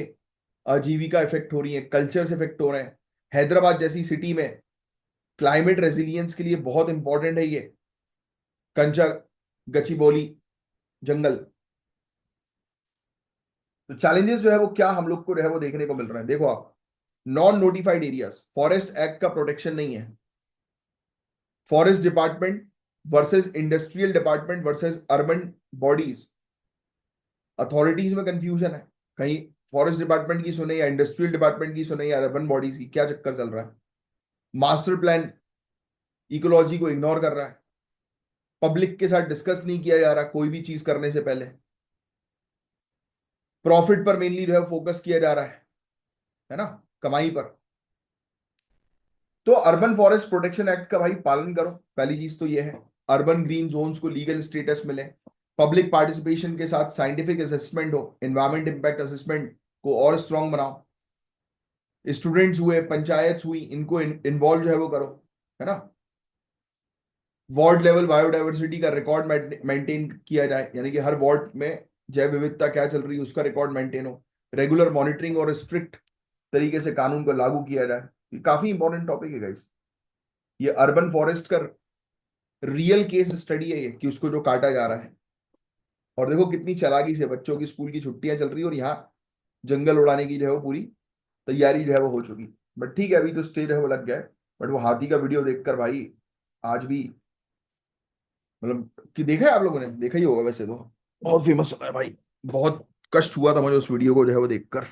आजीविका इफेक्ट हो रही है, कल्चर से इफेक्ट हो रहे हैं। हैदराबाद जैसी सिटी में क्लाइमेट रेजिलियंस के लिए बहुत इंपॉर्टेंट है ये कंचा गचिबोली जंगल। तो चैलेंजेस जो है वो क्या हम लोग को जो है वो देखने को मिल रहा है, देखो आप। Non notified areas, forest act का प्रोटेक्शन नहीं है। Forest department versus industrial department versus urban bodies, authorities में कंफ्यूजन है। कहीं फॉरेस्ट डिपार्टमेंट की सुने या इंडस्ट्रियल डिपार्टमेंट की सुने या अर्बन बॉडीज की, क्या चक्कर चल रहा है? मास्टर प्लान इकोलॉजी को इग्नोर कर रहा है। पब्लिक के साथ डिस्कस नहीं किया जा रहा कोई भी चीज करने से पहले। प्रॉफिट पर मेनली जो है फोकस किया जा रहा है ना, कमाई पर। तो अर्बन फॉरेस्ट प्रोटेक्शन एक्ट का भाई पालन करो, पहली चीज तो ये है। अर्बन ग्रीन जोन्स को लीगल स्टेटस मिले, पब्लिक पार्टिसिपेशन के साथ साइंटिफिक असेसमेंट हो, एनवायरमेंट इंपैक्ट असेसमेंट को और स्ट्रांग बनाओ। स्टूडेंट्स हुए, पंचायत हुई, इनको इन्वॉल्व जो है वो करो, है ना। वार्ड लेवल बायोडाइवर्सिटी का रिकॉर्ड मेंटेन किया जाए, यानी कि हर वार्ड में जैव विविधता क्या चल रही है उसका रिकॉर्ड मेंटेन हो। रेगुलर मॉनिटरिंग और स्ट्रिक्ट तरीके से कानून को लागू किया जाए। ये काफी इंपॉर्टेंट टॉपिक है गाइस। ये अर्बन फॉरेस्ट का रियल केस स्टडी है ये, कि उसको जो काटा जा रहा है। और देखो कितनी चालाकी से बच्चों की स्कूल की छुट्टियां चल रही है और यहाँ जंगल उड़ाने की जो है वो पूरी तैयारी जो है वो हो चुकी। बट ठीक है, अभी तो स्टेज है वो लग गया है। बट वो हाथी का वीडियो देखकर भाई आज भी, मतलब कि देखा है आप लोगों ने, देखा ही होगा वैसे तो, बहुत फेमस है भाई। बहुत कष्ट हुआ था मुझे उस वीडियो को जो है वो देखकर।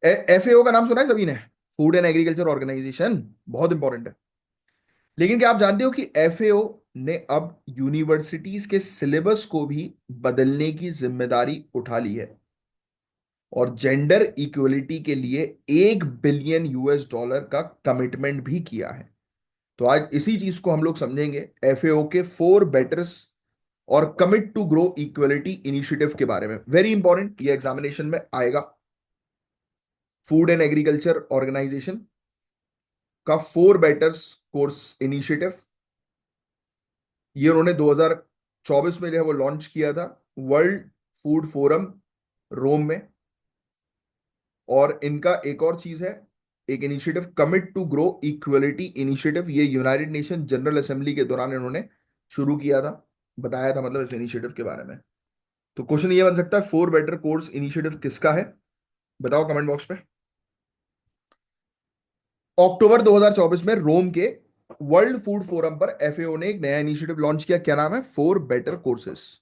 एफएओ का नाम सुना है सभी ने? फूड एंड एग्रीकल्चर ऑर्गेनाइजेशन, बहुत इंपॉर्टेंट है। लेकिन क्या आप जानते हो कि एफएओ ने अब यूनिवर्सिटीज के सिलेबस को भी बदलने की जिम्मेदारी उठा ली है और जेंडर इक्वलिटी के लिए 1 बिलियन यूएस डॉलर का कमिटमेंट भी किया है। तो आज इसी चीज को हम लोग समझेंगे, एफएओ के 4 बेटर्स और commit to grow equality initiative के बारे में। वेरी इंपॉर्टेंट, ये एग्जामिनेशन में आएगा। फूड एंड एग्रीकल्चर ऑर्गेनाइजेशन का 4 बेटर्स कोर्स इनिशिएटिव, ये उन्होंने 2024 में जो है वो लॉन्च किया था, वर्ल्ड फूड फोरम रोम में। और इनका एक और चीज है, एक initiative commit to grow equality initiative, ये यूनाइटेड नेशन जनरल असेंबली के दौरान इन्होंने शुरू किया था, बताया था मतलब इस इनिशिएटिव के बारे में। तो क्वेश्चन ये बन सकता है, 4 बेटर कोर्स इनिशिएटिव किसका है? बताओ कमेंट बॉक्स में। अक्टूबर 2024 में रोम के वर्ल्ड फूड फोरम पर एफएओ ने एक नया इनिशिएटिव लॉन्च किया, क्या नाम है? 4 बेटर कोर्सेस।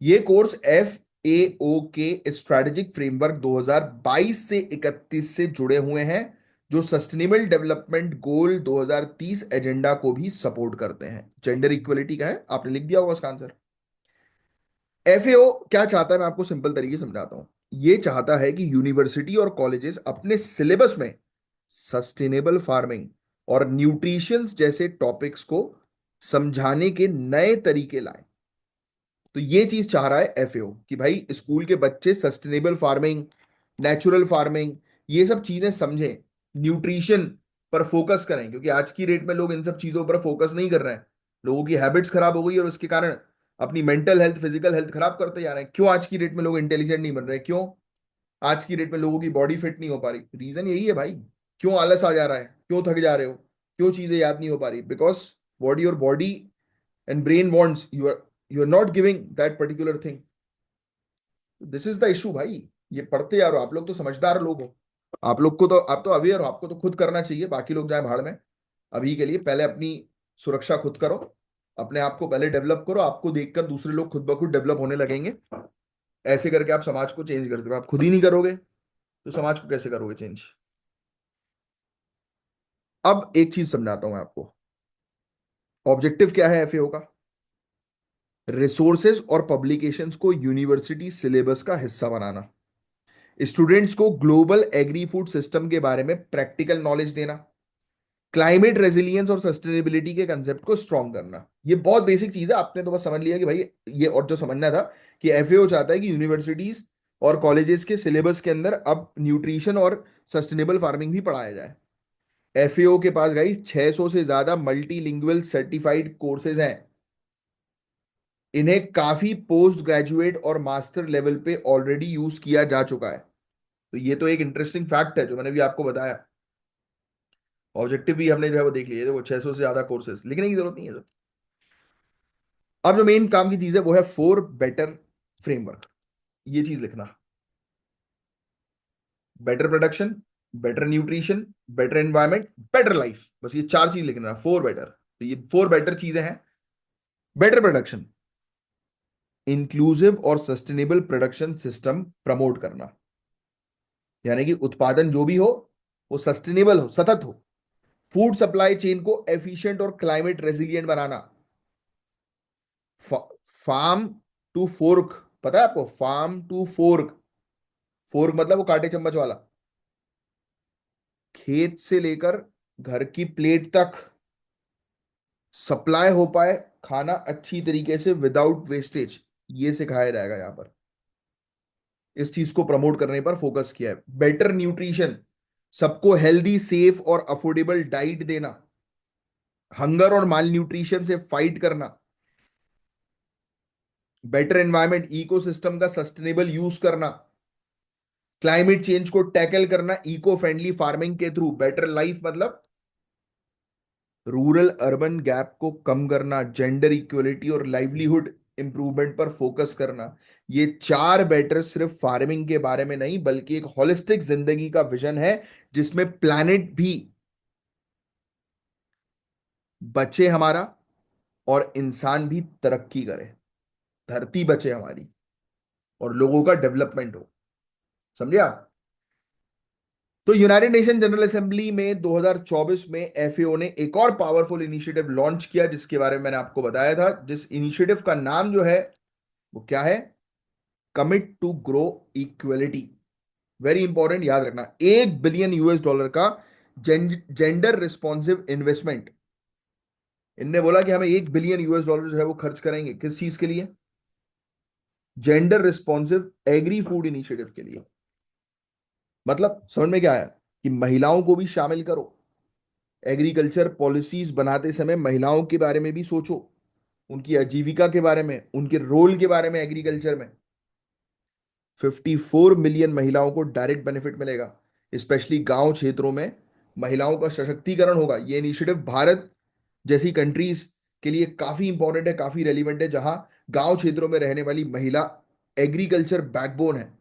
ये कोर्स एफएओ के स्ट्रेटेजिक फ्रेमवर्क 2022 से 31 से जुड़े हुए हैं, जो सस्टेनेबल डेवलपमेंट गोल 2030 एजेंडा को भी सपोर्ट करते हैं। जेंडर इक्वलिटी का है, आपने लिख दिया होगा उसका आंसर। एफएओ क्या चाहता है, मैं आपको सिंपल तरीके से समझाता हूं। ये चाहता है कि यूनिवर्सिटी और कॉलेजेस अपने सिलेबस में सस्टेनेबल फार्मिंग और न्यूट्रिशंस जैसे टॉपिक्स को समझाने के नए तरीके लाएं। तो ये चीज चाह रहा है एफएओ कि भाई स्कूल के बच्चे सस्टेनेबल फार्मिंग, नेचुरल फार्मिंग, ये सब चीजें समझें, न्यूट्रिशन पर फोकस करें, क्योंकि आज की डेट में लोग इन सब चीजों पर फोकस नहीं कर रहे हैं। लोगों की हैबिट्स खराब हो गई और उसके कारण अपनी मेंटल हेल्थ, फिजिकल हेल्थ खराब करते जा रहे हैं। क्यों आज की डेट में लोग इंटेलिजेंट नहीं बन रहे? क्यों आज की डेट में लोगों की बॉडी फिट नहीं हो पा रही? रीजन यही है भाई। क्यों आलस आ जा रहा है? क्यों थक जा रहे हो? क्यों चीजें याद नहीं हो पा रही? बिकॉज बॉडी और body and brain wants, you are not giving that particular thing. This is the issue भाई। ये पढ़ते यार, आप लोग तो समझदार लोग हो, आप लोग को तो, आप तो अवेयर हो, आपको तो खुद करना चाहिए, बाकी लोग जाए भाड़ में। अभी के लिए पहले अपनी सुरक्षा खुद करो, अपने आप को पहले डेवलप करो, आपको देखकर दूसरे लोग खुद ब खुद डेवलप होने लगेंगे। ऐसे करके आप समाज को चेंज कर सकते हो। आप खुद ही नहीं करोगे तो समाज को कैसे करोगे चेंज? अब एक चीज समझाता हूं मैं आपको, ऑब्जेक्टिव क्या है एफएओ का। रिसोर्सेज और पब्लिकेशंस को यूनिवर्सिटी सिलेबस का हिस्सा बनाना, स्टूडेंट्स को ग्लोबल एग्री फूड सिस्टम के बारे में प्रैक्टिकल नॉलेज देना, क्लाइमेट रेजिलियंस और सस्टेनेबिलिटी के कंसेप्ट को स्ट्रॉन्ग करना। ये बहुत बेसिक चीज है, आपने तो बस समझ लिया कि भाई ये, और जो समझना था कि एफएओ चाहता है कि यूनिवर्सिटीज और कॉलेजेस के सिलेबस के अंदर अब न्यूट्रिशन और सस्टेनेबल फार्मिंग भी पढ़ाया जाए। एफएओ के पास गाइस 600 से ज्यादा मल्टीलिंगुअल सर्टिफाइड कोर्सेज हैं। इन्हें काफी पोस्ट ग्रेजुएट और मास्टर लेवल पे ऑलरेडी यूज किया जा चुका है। तो ये तो एक इंटरेस्टिंग फैक्ट है जो मैंने भी आपको बताया। ऑब्जेक्टिव भी हमने जो है वो देख लिया, देखो 600 से ज्यादा कोर्सेज, लिखने की जरूरत नहीं है। अब जो मेन काम की चीज है वो है फोर बेटर फ्रेमवर्क। ये चीज लिखना, better production, better nutrition, better environment, better life, बस ये चार चीज लिखना, फोर बेटर। तो ये फोर बेटर चीजें हैं। बेटर प्रोडक्शन, इंक्लूसिव और सस्टेनेबल प्रोडक्शन सिस्टम प्रमोट करना, यानी कि उत्पादन जो भी हो वो सस्टेनेबल हो, सतत हो। फूड सप्लाई चेन को एफिशिएंट और क्लाइमेट रेजिलिएंट बनाना। फार्म टू फोर्क, पता है आपको? फार्म टू फोर्क, फोर्क मतलब वो कांटे चम्मच वाला। खेत से लेकर घर की प्लेट तक सप्लाई हो पाए खाना अच्छी तरीके से विदाउट वेस्टेज, ये सिखाया जाएगा यहां पर। इस चीज को प्रमोट करने पर फोकस किया है। बेटर न्यूट्रिशन, सबको हेल्दी, सेफ और अफोर्डेबल डाइट देना, हंगर और माल न्यूट्रिशन से फाइट करना। बेटर एनवायरमेंट, इकोसिस्टम का सस्टेनेबल यूज करना, क्लाइमेट चेंज को टैकल करना इको फ्रेंडली फार्मिंग के थ्रू। बेटर लाइफ मतलब रूरल अर्बन गैप को कम करना, जेंडर इक्वलिटी और लाइवलीहुड इंप्रूवमेंट पर फोकस करना। ये चार बेटर सिर्फ फार्मिंग के बारे में नहीं बल्कि एक होलिस्टिक जिंदगी का विजन है, जिसमें प्लैनेट भी बचे हमारा और इंसान भी तरक्की करे, धरती बचे हमारी और लोगों का डेवलपमेंट हो। समझे आप? तो यूनाइटेड नेशन जनरल असेंबली में 2024 में एफएओ ने एक और पावरफुल इनिशिएटिव लॉन्च किया, जिसके बारे में मैंने आपको बताया था। जिस इनिशिएटिव का नाम जो है वो क्या है? Commit to grow equality. Very important, याद रखना। $1 बिलियन का जेंडर रिस्पॉन्सिव इन्वेस्टमेंट। इनने बोला कि हमें $1 बिलियन जो है वो खर्च करेंगे किस चीज के लिए? Gender responsive agri food initiative के लिए। मतलब समझ में क्या आया? कि महिलाओं को भी शामिल करो। एग्रीकल्चर पॉलिसीज बनाते समय महिलाओं के बारे में भी सोचो, उनकी आजीविका के बारे में, उनके रोल के बारे में एग्रीकल्चर में। 54 मिलियन महिलाओं को डायरेक्ट बेनिफिट मिलेगा, स्पेशली गांव क्षेत्रों में महिलाओं का सशक्तिकरण होगा। ये इनिशिएटिव भारत जैसी कंट्रीज के लिए काफी इंपॉर्टेंट है, काफी रेलिवेंट है, जहां गांव क्षेत्रों में रहने वाली महिला एग्रीकल्चर बैकबोन है,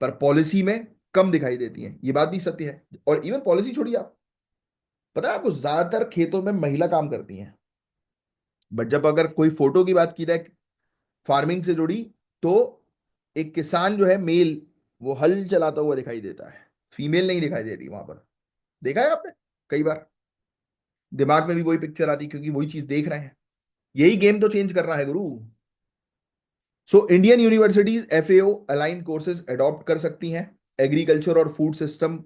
पर पॉलिसी में कम दिखाई देती है। ये बात भी सत्य है। और इवन पॉलिसी छोड़िए, आप पता है आपको, ज्यादातर खेतों में महिला काम करती हैं, बट जब अगर कोई फोटो की बात की जाए फार्मिंग से जुड़ी, तो एक किसान जो है मेल, वो हल चलाता हुआ दिखाई देता है, फीमेल नहीं दिखाई दे रही वहां पर। देखा है आपने? कई बार दिमाग में भी वही पिक्चर आती, क्योंकि वही चीज देख रहे हैं। यही गेम तो चेंज करना है गुरु। So Indian universities FAO align courses adopt कर सकती हैं। एग्रीकल्चर और फूड सिस्टम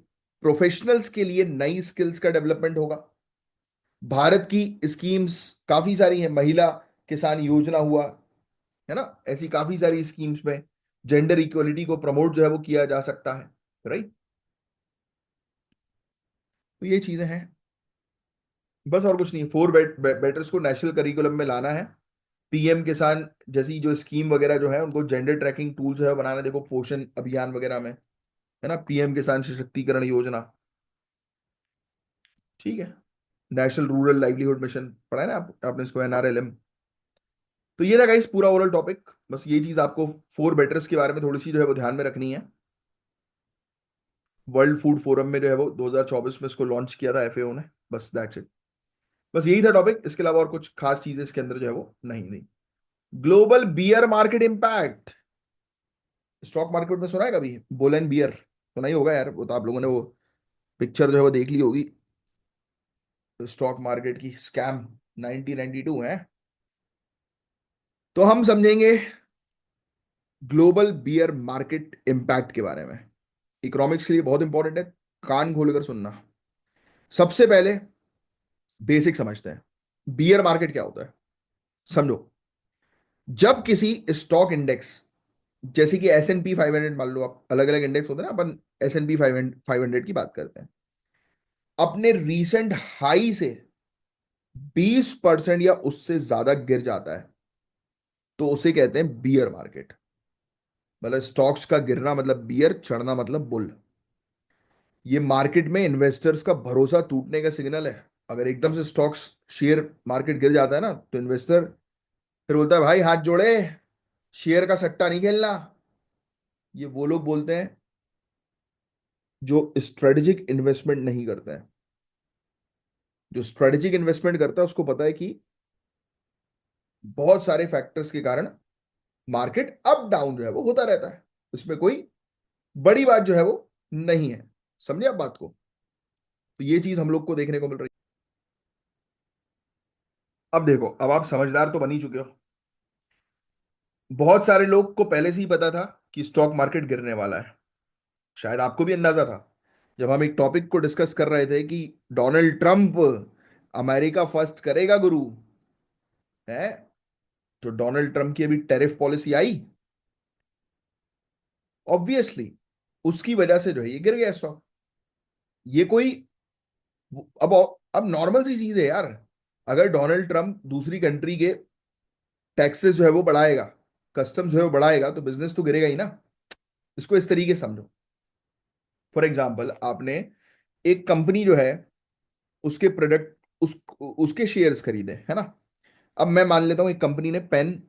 प्रोफेशनल्स के लिए नई स्किल्स का डेवलपमेंट होगा। भारत की स्कीम्स काफी सारी हैं, महिला किसान योजना हुआ, है ना, ऐसी काफी सारी स्कीम्स में जेंडर इक्वलिटी को प्रमोट जो है वो किया जा सकता है, राइट। तो ये चीजें हैं, बस और कुछ नहीं। फोर बेटर्स को नेशनल करिकुलम में लाना है। पीएम किसान जैसी जो स्कीम वगैरह जो है उनको जेंडर ट्रैकिंग टूल जो है बनाना, देखो पोषण अभियान वगैरह में, है ना, पीएम किसान सशक्तिकरण योजना, ठीक है। नेशनल रूरल लाइवलीहुड मिशन पढ़ा है ना आपने इसको, एनआरएलएम। तो ये था गाइस पूरा ओवरऑल टॉपिक। बस ये चीज आपको फोर बेटर्स के बारे में थोड़ी सी जो है वो ध्यान में रखनी है। वर्ल्ड फूड फोरम में जो है वो 2024 में इसको लॉन्च किया था एफएओ ने। बस दैट्स इट। बस यही था टॉपिक, इसके अलावा और कुछ खास चीजें इसके अंदर जो है वो नहीं। Global beer market impact. Stock market में सुना है कभी बुल एंड बियर? सुना ही होगा यार, वो तो आप लोगों ने वो पिक्चर जो है वो देख ली होगी, स्टॉक मार्केट की स्कैम 1992 है। तो हम समझेंगे ग्लोबल बियर मार्केट इंपैक्ट के बारे में। इकोनॉमिक्स के लिए बहुत इंपॉर्टेंट है, कान खोलकर सुनना। सबसे पहले बेसिक समझते हैं, बियर मार्केट क्या होता है, समझो। जब किसी स्टॉक इंडेक्स, जैसे कि S&P 500 मान लो, आप अलग अलग इंडेक्स होते हैं ना, अपन S&P 500 की बात करते हैं, अपने रीसेंट हाई से 20% या उससे ज्यादा गिर जाता है, तो उसे कहते हैं बियर मार्केट। मतलब स्टॉक्स का गिरना मतलब बियर, चढ़ना मतलब बुल। ये मार्केट में इन्वेस्टर्स का भरोसा टूटने का सिग्नल है। अगर एकदम से स्टॉक्स, शेयर मार्केट गिर जाता है ना, तो इन्वेस्टर फिर बोलता है भाई हाथ जोड़े, शेयर का सट्टा नहीं खेलना। ये वो लोग बोलते हैं जो स्ट्रेटेजिक इन्वेस्टमेंट नहीं करते हैं। जो स्ट्रेटेजिक इन्वेस्टमेंट करता है उसको पता है कि बहुत सारे फैक्टर्स के कारण मार्केट अप डाउन जो है वो होता रहता है, इसमें कोई बड़ी बात जो है वो नहीं है। समझे आप बात को? तो ये चीज हम लोग को देखने को मिल रही है। अब देखो, अब आप समझदार तो बन ही चुके हो। बहुत सारे लोग को पहले से ही पता था कि स्टॉक मार्केट गिरने वाला है, शायद आपको भी अंदाजा था। जब हम एक टॉपिक को डिस्कस कर रहे थे कि डोनाल्ड ट्रंप अमेरिका फर्स्ट करेगा गुरु, है, तो डोनाल्ड ट्रंप की अभी टैरिफ पॉलिसी आई, ऑब्वियसली उसकी वजह से जो है ये गिर गया स्टॉक। ये कोई, अब अब नॉर्मल सी चीज है यार। अगर डोनाल्ड ट्रंप दूसरी कंट्री के टैक्सेस जो है वो बढ़ाएगा, कस्टम्स जो है वो बढ़ाएगा, तो बिजनेस तो गिरेगा ही ना। इसको इस तरीके से समझो। फॉर एग्जाम्पल, आपने एक कंपनी जो है, उसके प्रोडक्ट, उसके शेयर्स खरीदे, है ना। अब मैं मान लेता हूं एक कंपनी ने पेन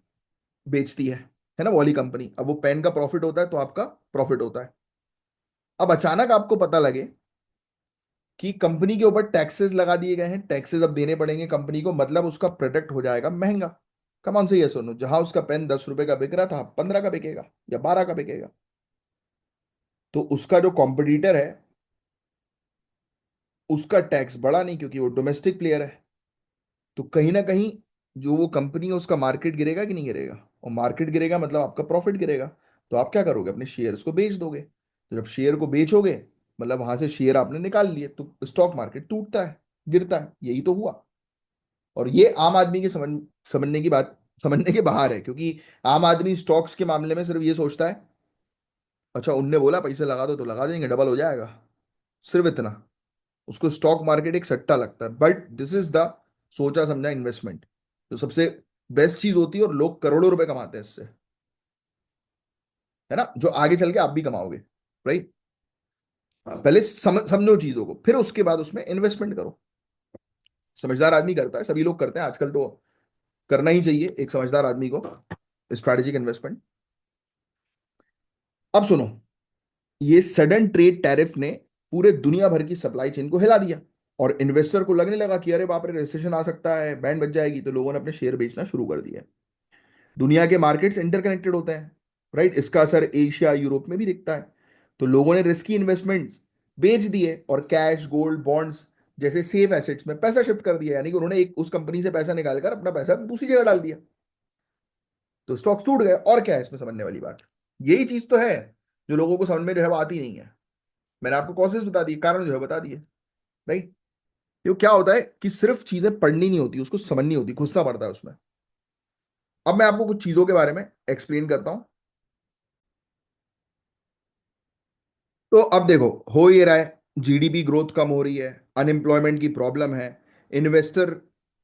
बेचती है ना, वो वाली कंपनी। अब वो पेन का प्रॉफिट होता है तो आपका प्रॉफिट होता है। अब अचानक आपको पता लगे कि कंपनी के ऊपर टैक्सेस लगा दिए गए हैं, टैक्सेस अब देने पड़ेंगे कंपनी को, मतलब उसका प्रोडक्ट हो जाएगा महंगा। कमान से ये सुनो, जहां उसका पेन 10 रुपए का बिक रहा था, 15 का बिकेगा या 12 का बिकेगा। तो उसका जो कॉम्पिटिटर है, उसका टैक्स बढ़ा नहीं, क्योंकि वो डोमेस्टिक प्लेयर है। तो कहीं ना कहीं जो वो कंपनी है उसका मार्केट गिरेगा कि नहीं गिरेगा? और मार्केट गिरेगा मतलब आपका प्रॉफिट गिरेगा। तो आप क्या करोगे, अपने शेयर्स को बेच दोगे। तो जब शेयर को बेचोगे, मतलब वहां से शेयर आपने निकाल लिए, तो स्टॉक मार्केट टूटता है, गिरता है। यही तो हुआ। और ये आम आदमी के समझने की बात, समझने के बाहर है, क्योंकि आम आदमी स्टॉक्स के मामले में सिर्फ ये सोचता है, अच्छा उनने बोला पैसे लगा दो तो लगा देंगे, डबल हो जाएगा, सिर्फ इतना। उसको स्टॉक मार्केट एक सट्टा लगता है। बट दिस इज द सोचा समझा इन्वेस्टमेंट, जो सबसे बेस्ट चीज होती है, और लोग करोड़ों रुपए कमाते हैं इससे, है ना, जो आगे चल के आप भी कमाओगे, राइट। पहले समझो चीजों को, फिर उसके बाद उसमें इन्वेस्टमेंट करो। समझदार आदमी करता है, सभी लोग करते हैं आजकल, तो करना ही चाहिए एक समझदार आदमी को स्ट्रैटेजिक इन्वेस्टमेंट। अब सुनो, ये सडन ट्रेड टैरिफ ने पूरे दुनिया भर की सप्लाई चेन को हिला दिया, और इन्वेस्टर को लगने लगा कि अरे बाप रे, रिसेशन आ सकता है, बैंड बच जाएगी, तो लोगों ने अपने शेयर बेचना शुरू कर दिया। दुनिया के मार्केट्स इंटरकनेक्टेड होते हैं, राइट। इसका असर एशिया, यूरोप में भी दिखता है। तो लोगों ने रिस्की इन्वेस्टमेंट्स बेच दिए और कैश, गोल्ड, बॉन्ड्स जैसे सेफ एसेट्स में पैसा शिफ्ट कर दिया। यानी कि उन्होंने एक उस कंपनी से पैसा निकालकर अपना पैसा दूसरी जगह डाल दिया, तो स्टॉक्स टूट गए। और क्या है इसमें समझने वाली बात? यही चीज तो है जो लोगों को समझ में जो है वो आती नहीं है। मैंने आपको कॉजेस बता दिए, कारण जो है बता दिए, राइट। ये क्या होता है कि सिर्फ चीजें पढ़नी नहीं होती, उसको समझनी होती, घुसना पड़ता है उसमें। अब मैं आपको कुछ चीजों के बारे में एक्सप्लेन करता हूं। तो अब देखो, हो ये रहा है, जीडीपी ग्रोथ कम हो रही है, अनएम्प्लॉयमेंट की प्रॉब्लम है, इन्वेस्टर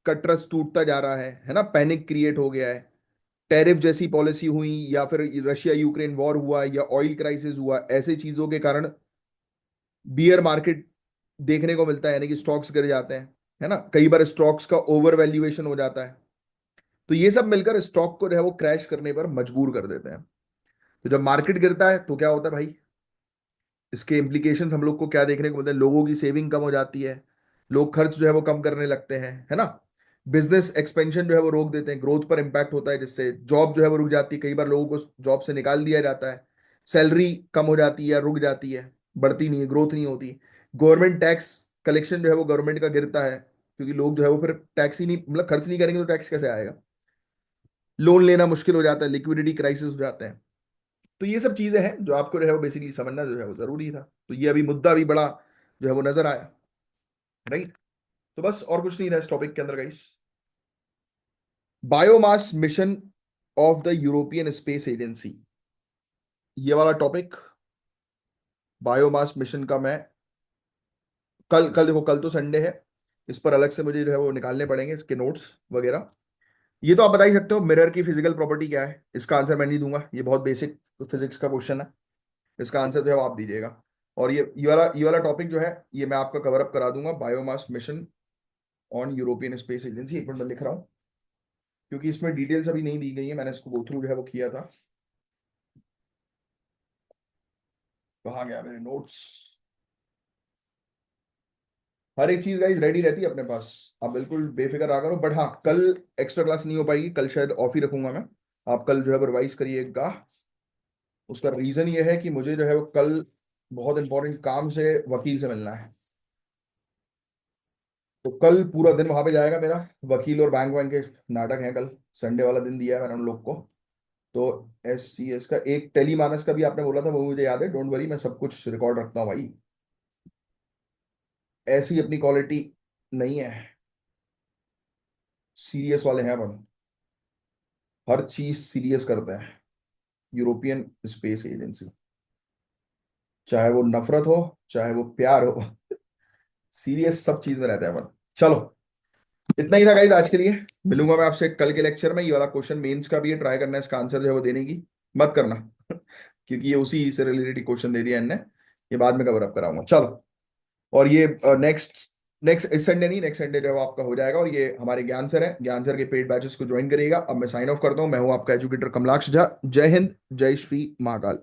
का ट्रस्ट टूटता जा रहा है ना, पैनिक क्रिएट हो गया है, टैरिफ जैसी पॉलिसी हुई, या फिर रशिया यूक्रेन वॉर हुआ, या ऑयल क्राइसिस हुआ, ऐसे चीजों के कारण बियर मार्केट देखने को मिलता है, यानी कि स्टॉक्स गिर जाते हैं, है ना, कई बार स्टॉक्स का ओवर वैल्यूएशन हो जाता है। तो ये सब मिलकर स्टॉक को जो है वो क्रैश करने पर मजबूर कर देते हैं। तो जब मार्केट गिरता है तो क्या होता है भाई, इसके इम्प्लीकेशंस हम लोग को क्या देखने को मिलते हैं, लोगों की सेविंग कम हो जाती है, लोग खर्च जो है वो कम करने लगते हैं, है ना, बिजनेस एक्सपेंशन जो है वो रोक देते हैं, ग्रोथ पर इंपैक्ट होता है, जिससे जॉब जो है वो रुक जाती है, कई बार लोगों को जॉब से निकाल दिया जाता है, सैलरी कम हो जाती है या रुक जाती है, बढ़ती नहीं है, ग्रोथ नहीं होती, गवर्नमेंट टैक्स कलेक्शन जो है वो गवर्नमेंट का गिरता है, क्योंकि लोग जो है वो फिर टैक्स ही नहीं, मतलब खर्च नहीं करेंगे तो टैक्स कैसे आएगा, लोन लेना मुश्किल हो जाता है, लिक्विडिटी क्राइसिस हो जाते हैं। तो ये सब चीजें हैं जो आपको जो है वो बेसिकली समझना जो है वो जरूरी था। तो ये अभी मुद्दा भी बड़ा जो है वो नजर आया, राइट। तो बस और कुछ नहीं था इस टॉपिक के अंदर guys. Biomass mission of the European space agency, ये वाला टॉपिक, बायोमास मिशन का, मैं कल कल देखो, कल तो संडे है, इस पर अलग से मुझे जो है वो निकालने पड़ेंगे इसके नोट्स वगैरह। ये तो आप बता ही सकते हो मिरर की फिजिकल प्रॉपर्टी क्या है, इसका आंसर मैं नहीं दूंगा, ये बहुत बेसिक फिजिक्स का क्वेश्चन है, इसका आंसर जो है वो आप दीजिएगा। और ये वाला टॉपिक जो है ये मैं आपका कवर अप करा दूंगा, biomass mission on European space agency, एक मिनट में लिख रहा हूँ, क्योंकि इसमें डिटेल्स अभी नहीं दी गई है, मैंने इसको गो थ्रू जो है वो किया था। कहाँ गया मेरे नोट्स, हर एक चीज गाइस रेडी रहती है अपने पास, आप बिल्कुल बेफिक्र रहा करो। बट हाँ, कल एक्स्ट्रा क्लास नहीं हो पाएगी, कल शायद ऑफ ही रखूंगा मैं, आप कल जो है रिवाइज करिएगा। उसका रीजन ये है कि मुझे जो है वो कल बहुत इंपॉर्टेंट काम से वकील से मिलना है, तो कल पूरा दिन वहां पे जाएगा मेरा, वकील और बैंक वैंक के नाटक हैं कल, संडे वाला दिन दिया है मैंने उन लोग को। तो SCS का एक टेलीमानस का भी आपने बोला था, वो मुझे याद है, डोंट वरी, मैं सब कुछ रिकॉर्ड रखता हूँ भाई, ऐसी अपनी क्वालिटी नहीं है, सीरियस वाले हैं अपन, हर चीज सीरियस करते हैं, यूरोपियन स्पेस एजेंसी, चाहे वो नफरत हो चाहे वो प्यार हो, सीरियस सब चीज में रहते हैं अपन। चलो, इतना ही था गाइस आज के लिए, मिलूंगा मैं आपसे कल के लेक्चर में। ये वाला क्वेश्चन मेंस का भी है, ट्राई करना है इसका आंसर जो है वो देने की, मत करना क्योंकि ये उसी से रिलेटेड क्वेश्चन दे दिया इनने, ये बाद में कवर अप कराऊंगा। चलो, और ये नेक्स्ट नेक्स्ट इस संडे नहीं, नेक्स्ट संडे जो है वो आपका हो जाएगा, और ये हमारे ज्ञान सर है, ज्ञान सर के पेड बैचेस को ज्वाइन करिएगा। अब मैं साइन ऑफ करता हूँ, मैं हूँ आपका एजुकेटर कमलाक्ष झा, जय हिंद, जय श्री महाकाल।